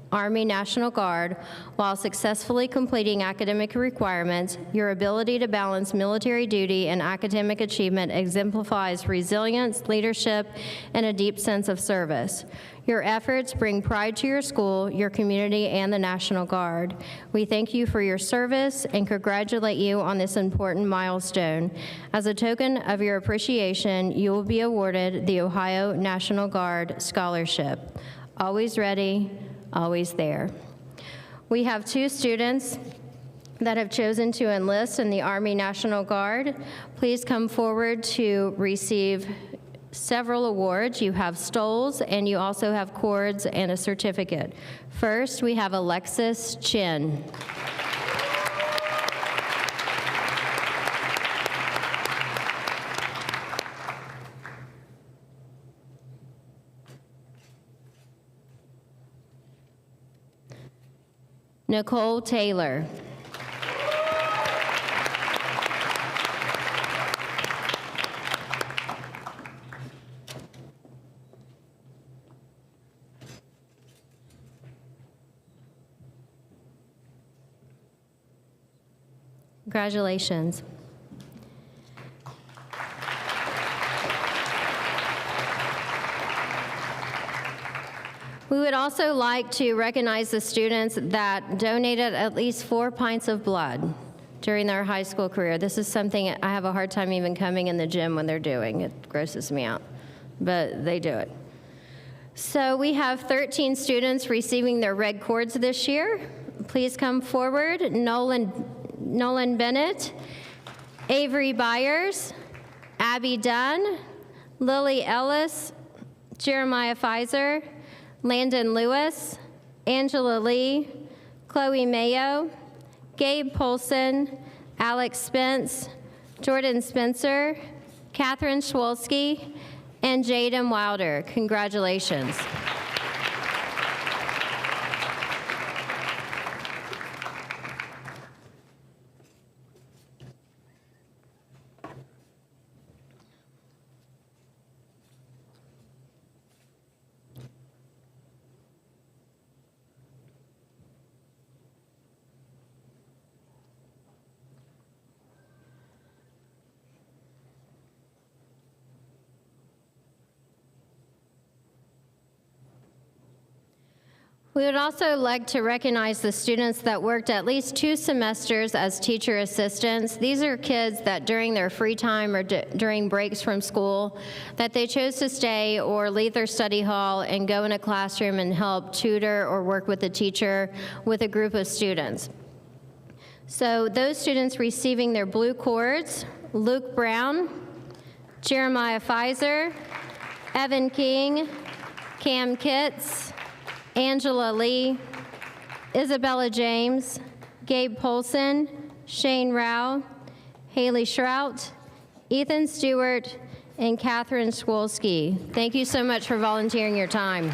Army National Guard while successfully completing academic requirements, your ability to balance military duty and academic achievement exemplifies resilience, leadership, and a deep sense of service. Your efforts bring pride to your school, your community, and the National Guard. We thank you for your service and congratulate you on this important milestone. As a token of your appreciation, you will be awarded the Ohio National Guard Scholarship. Always ready, always there. We have 2 students that have chosen to enlist in the Army National Guard. Please come forward to receive several awards. You have stoles and you also have cords and a certificate. First, we have Alexis Chin. Nicole Taylor. Congratulations. We would also like to recognize the students that donated at least 4 pints of blood during their high school career. This is something I have a hard time even coming in the gym when they're doing. It grosses me out, but they do it. So we have 13 students receiving their red cords this year. Please come forward. Nolan Bennett, Avery Byers, Abby Dunn, Lily Ellis, Jeremiah Pfizer, Landon Lewis, Angela Lee, Chloe Mayo, Gabe Polson, Alex Spence, Jordan Spencer, Catherine Schwolski, and Jaden Wilder. Congratulations. We would also like to recognize the students that worked at least 2 semesters as teacher assistants. These are kids that during their free time or during breaks from school, that they chose to stay or leave their study hall and go in a classroom and help tutor or work with a teacher with a group of students. So those students receiving their blue cords: Luke Brown, Jeremiah Pfizer, Evan King, Cam Kitts, Angela Lee, Isabella James, Gabe Polson, Shane Rao, Haley Shrout, Ethan Stewart, and Catherine Schwolski. Thank you so much for volunteering your time.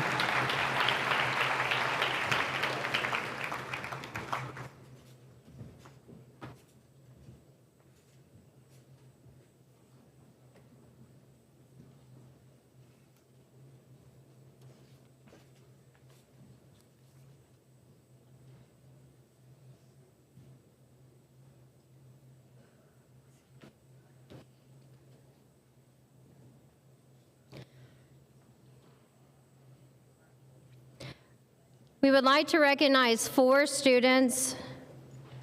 We would like to recognize 4 students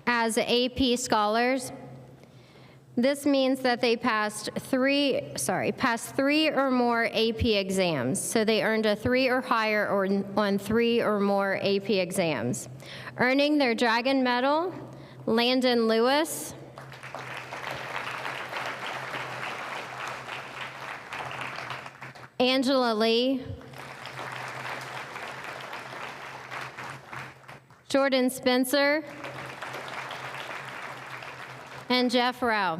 as AP scholars. This means that they passed 3 or more AP exams. So they earned a 3 or higher on 3 or more AP exams. Earning their Dragon Medal: Landon Lewis, Angela Lee, Jordan Spencer, and Jeff Rao.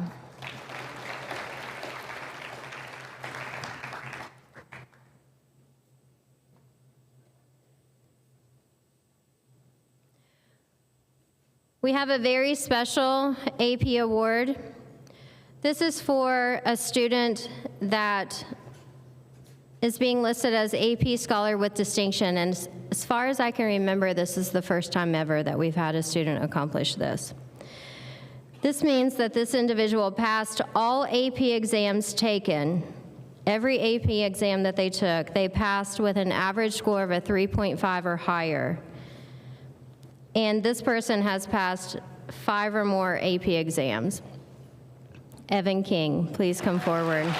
We have a very special AP award. This is for a student that is being listed as AP Scholar with Distinction, and as far as I can remember, this is the first time ever that we've had a student accomplish this. This means that this individual passed all AP exams taken. Every AP exam that they took, they passed with an average score of a 3.5 or higher. And this person has passed 5 or more AP exams. Evan King, please come forward.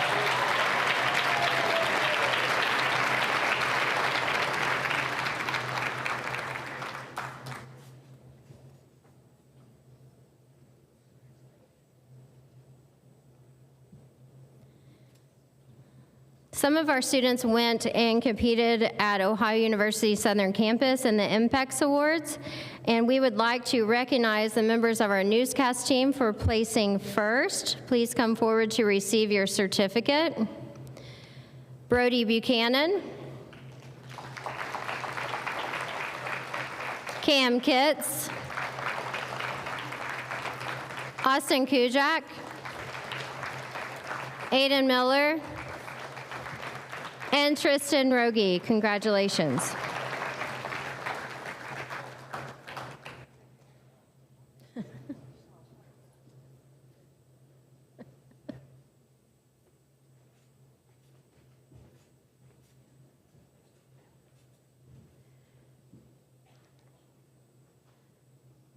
Some of our students went and competed at Ohio University Southern Campus in the MPEX Awards, and we would like to recognize the members of our newscast team for placing first. Please come forward to receive your certificate. Brody Buchanan, Cam Kitts, Austin Kujak, Aiden Miller, and Tristan Rogie. Congratulations.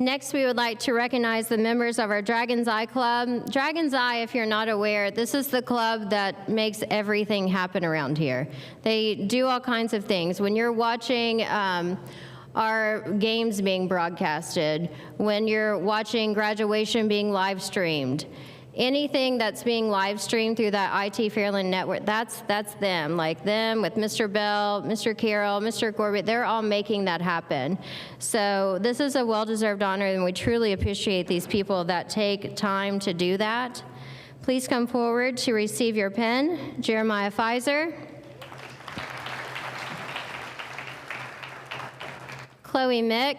Next, we would like to recognize the members of our Dragon's Eye Club. Dragon's Eye, if you're not aware, this is the club that makes everything happen around here. They do all kinds of things. When you're watching our games being broadcasted, when you're watching graduation being live streamed, Anything that's being live streamed through that IT Fairland network, that's them, like them with Mr. Bell, Mr. Carroll, Mr. Corbett, they're all making that happen. So this is a well-deserved honor, and we truly appreciate these people that take time to do that. Please come forward to receive your pen. Jeremiah Pfizer. Chloe Mick.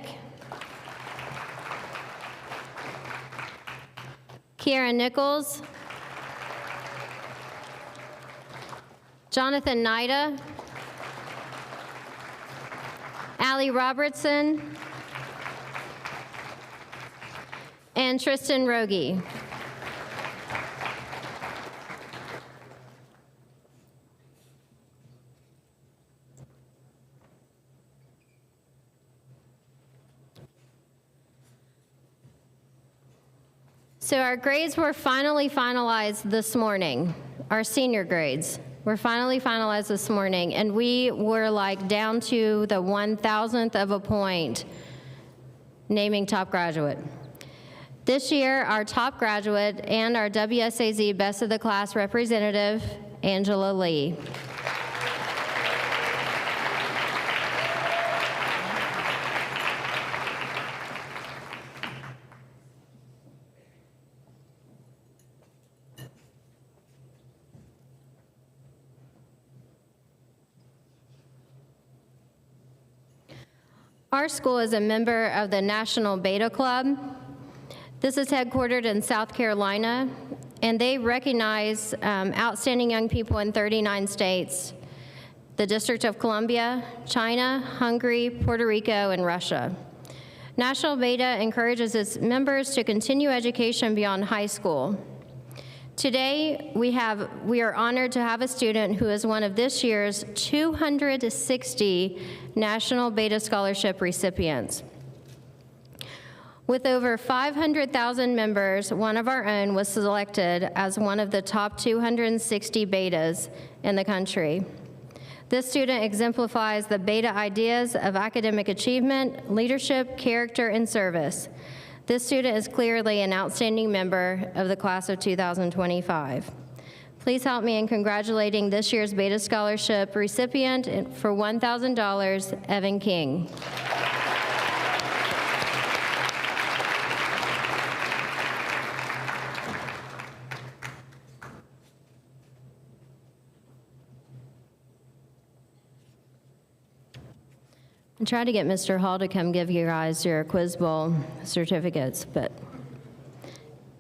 Kieran Nichols. Jonathan Nida. Allie Robertson. And Tristan Rogie. So our grades were finally finalized this morning. Our senior grades were finally finalized this morning, and we were like down to the 1,000th of a point naming top graduate. This year, our top graduate and our WSAZ Best of the Class representative, Angela Lee. Our school is a member of the National Beta Club. This is headquartered in South Carolina, and they recognize outstanding young people in 39 states, the District of Columbia, China, Hungary, Puerto Rico, and Russia. National Beta encourages its members to continue education beyond high school. Today, we are honored to have a student who is one of this year's 260 National Beta Scholarship recipients. With over 500,000 members, one of our own was selected as one of the top 260 betas in the country. This student exemplifies the beta ideas of academic achievement, leadership, character, and service. This student is clearly an outstanding member of the class of 2025. Please help me in congratulating this year's Beta Scholarship recipient for $1,000, Evan King. I tried to get Mr. Hall to come give you guys your Quiz Bowl certificates, but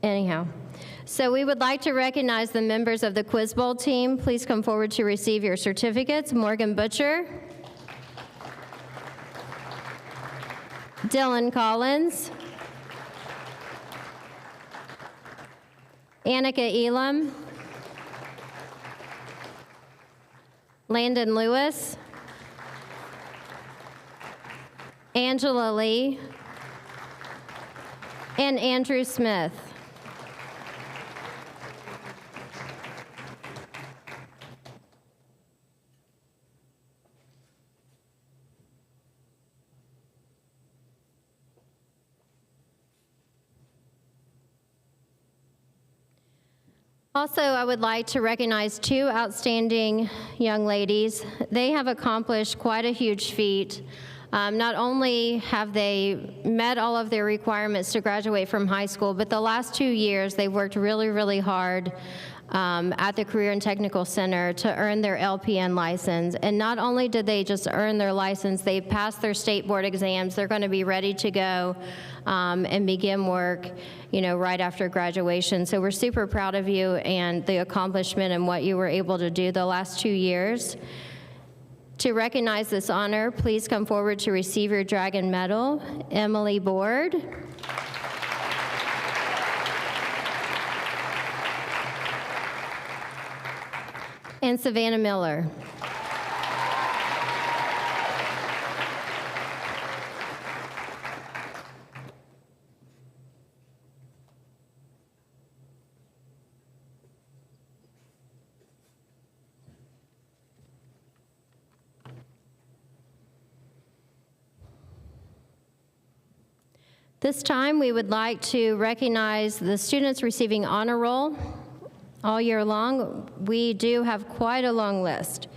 anyhow. So we would like to recognize the members of the Quiz Bowl team. Please come forward to receive your certificates. Morgan Butcher, Dylan Collins, Annika Elam, Landon Lewis, Angela Lee, and Andrew Smith. Also, I would like to recognize two outstanding young ladies. They have accomplished quite a huge feat. Not only have they met all of their requirements to graduate from high school, but the last 2 years they've worked really, really hard at the Career and Technical Center to earn their LPN license. And not only did they just earn their license, they passed their state board exams. They're going to be ready to go and begin work, right after graduation. So we're super proud of you and the accomplishment and what you were able to do the last 2 years. To recognize this honor, please come forward to receive your Dragon Medal. Emily Board. And Savannah Miller. This time, we would like to recognize the students receiving honor roll all year long. We do have quite a long list.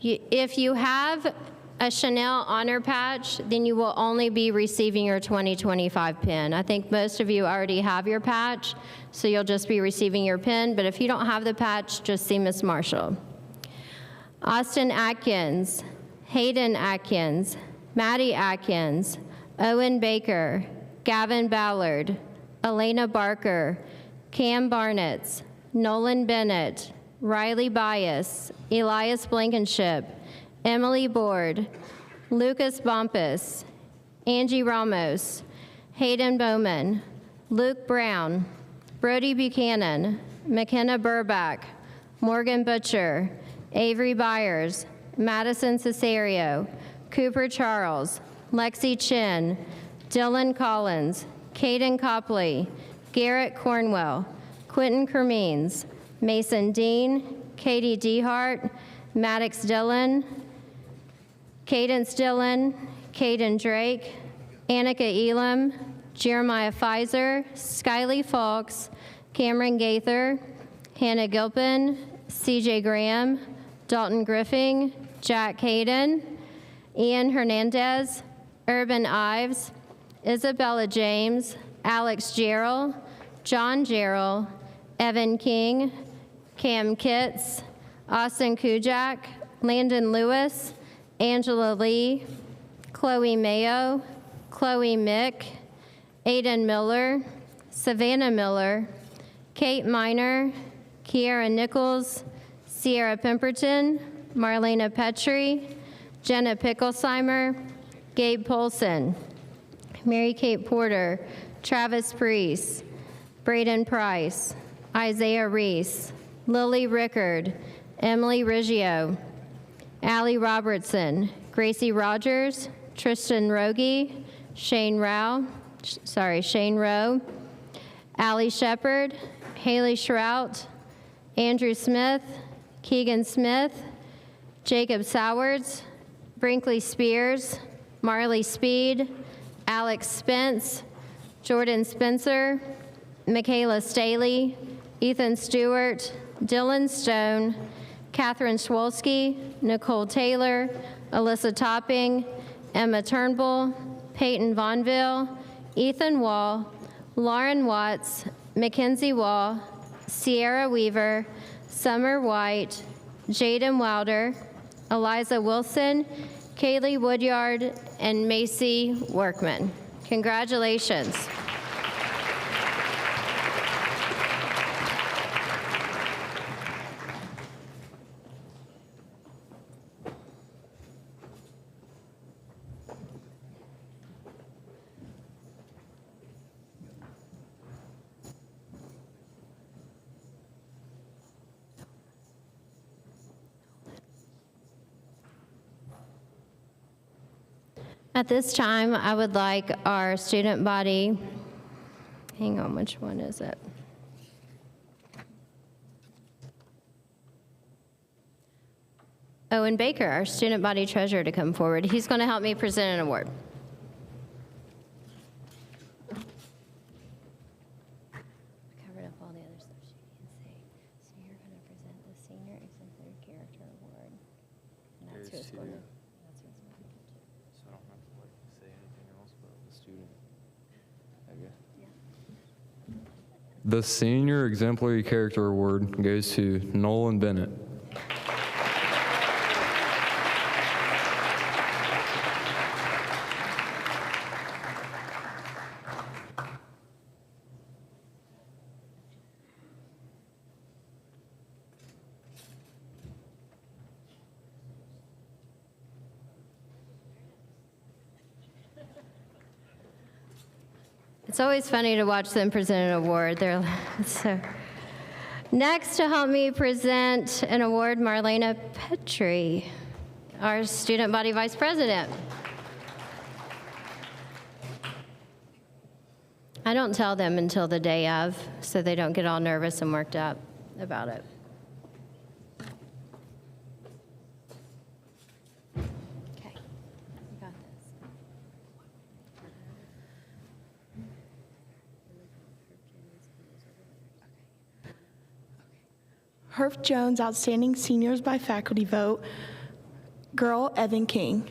If you have a Chanel honor patch, then you will only be receiving your 2025 pin. I think most of you already have your patch, so you'll just be receiving your pin, but if you don't have the patch, just see Ms. Marshall. Austin Atkins, Hayden Atkins, Maddie Atkins, Owen Baker, Gavin Ballard, Elena Barker, Cam Barnett, Nolan Bennett, Riley Bias, Elias Blankenship, Emily Board, Lucas Bumpus, Angie Ramos, Hayden Bowman, Luke Brown, Brody Buchanan, McKenna Burback, Morgan Butcher, Avery Byers, Madison Cesario, Cooper Charles, Lexi Chin, Dylan Collins, Caden Copley, Garrett Cornwell, Quentin Kermeans, Mason Dean, Katie Dehart, Maddox Dillon, Cadence Dillon, Caden Drake, Annika Elam, Jeremiah Pfizer, Skyly Fawkes, Cameron Gaither, Hannah Gilpin, CJ Graham, Dalton Griffin, Jack Hayden, Ian Hernandez, Urban Ives, Isabella James, Alex Gerald, John Gerald, Evan King, Cam Kitts, Austin Kujak, Landon Lewis, Angela Lee, Chloe Mayo, Chloe Mick, Aiden Miller, Savannah Miller, Kate Miner, Kiara Nichols, Sierra Pemberton, Marlena Petrie, Jenna Picklesheimer, Gabe Polson, Mary Kate Porter, Travis Priest, Braden Price, Isaiah Reese, Lily Rickard, Emily Riggio, Allie Robertson, Gracie Rogers, Tristan Rogie, Shane Rowe, Allie Shepard, Haley Shrout, Andrew Smith, Keegan Smith, Jacob Sowards, Brinkley Spears, Marley Speed, Alex Spence, Jordan Spencer, Michaela Staley, Ethan Stewart, Dylan Stone, Catherine Schwolski, Nicole Taylor, Alyssa Topping, Emma Turnbull, Peyton Vonville, Ethan Wall, Lauren Watts, Mackenzie Wall, Sierra Weaver, Summer White, Jaden Wilder, Eliza Wilson, Kaylee Woodyard, and Macy Workman. Congratulations. At this time, I would like our student body, hang on, which one is it? Owen Baker, our student body treasurer, to come forward. He's going to help me present an award. Covered up all the other stuff she didn't say. So you're going to present the Senior Exemplary Character Award. And that's who it's going to. So I don't have to say anything else about the student. The Senior Exemplary Character Award goes to Nolan Bennett. It's always funny to watch them present an award. They're so. Next, to help me present an award, Marlena Petrie, our student body vice president. I don't tell them until the day of, so they don't get all nervous and worked up about it. Okay, you got this. Herf Jones, Outstanding Seniors by Faculty Vote. Girl, Evan King.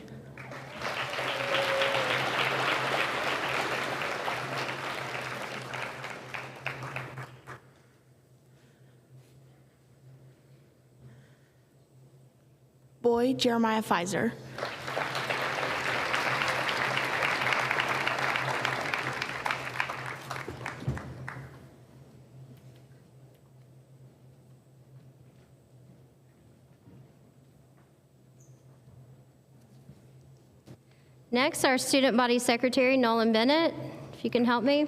Boy, Jeremiah Pfizer. Next, our Student Body Secretary, Nolan Bennett, if you can help me.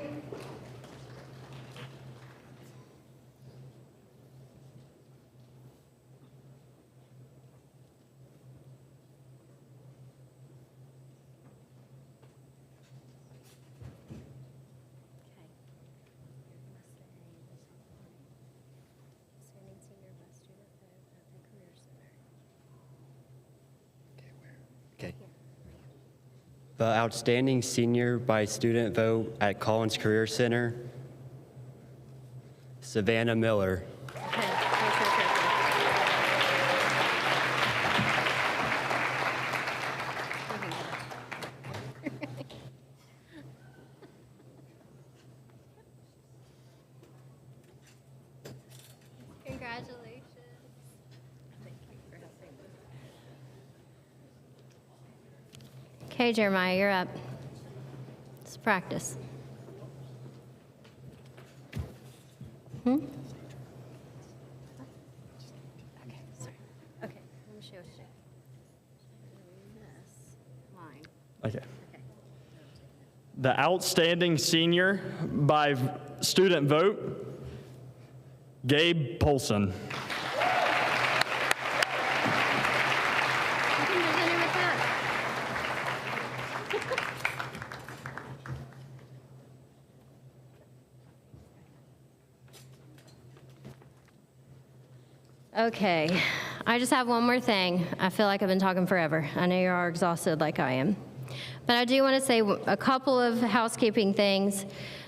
The Outstanding Senior by Student Vote at Collins Career Center, Savannah Miller. Congratulations. Okay, Jeremiah, you're up. Let's practice. Okay, sorry. Okay, let me show you. This line. Okay. The Outstanding Senior by Student Vote, Gabe Polson. Okay, I just have one more thing. I feel like I've been talking forever. I know you are exhausted like I am. But I do want to say a couple of housekeeping things.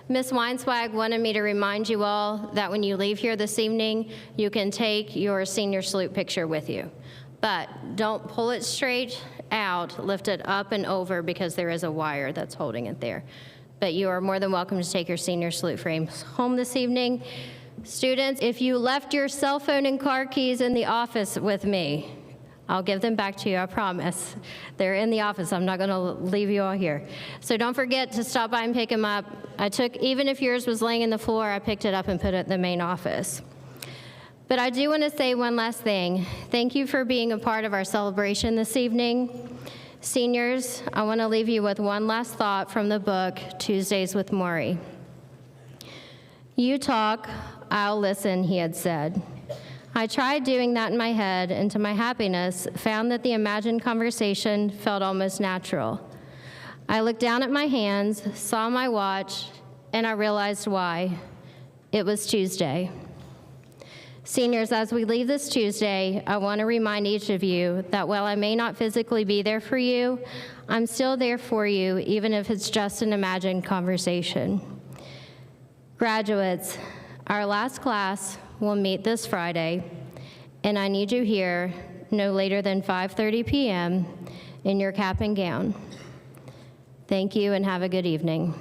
Ms. Weinswag wanted me to remind you all that when you leave here this evening, you can take your senior salute picture with you. But don't pull it straight out, lift it up and over because there is a wire that's holding it there. But you are more than welcome to take your senior salute frames home this evening. Students, if you left your cell phone and car keys in the office with me, I'll give them back to you, I promise. They're in the office. I'm not going to leave you all here. So don't forget to stop by and pick them up. Even if yours was laying in the floor, I picked it up and put it in the main office. But I do want to say one last thing. Thank you for being a part of our celebration this evening. Seniors, I want to leave you with one last thought from the book, Tuesdays with Maury. You talk, I'll listen, he had said. I tried doing that in my head, and to my happiness, found that the imagined conversation felt almost natural. I looked down at my hands, saw my watch, and I realized why. It was Tuesday. Seniors, as we leave this Tuesday, I want to remind each of you that while I may not physically be there for you, I'm still there for you, even if it's just an imagined conversation. Graduates, our last class will meet this Friday, and I need you here no later than 5:30 p.m. in your cap and gown. Thank you and have a good evening.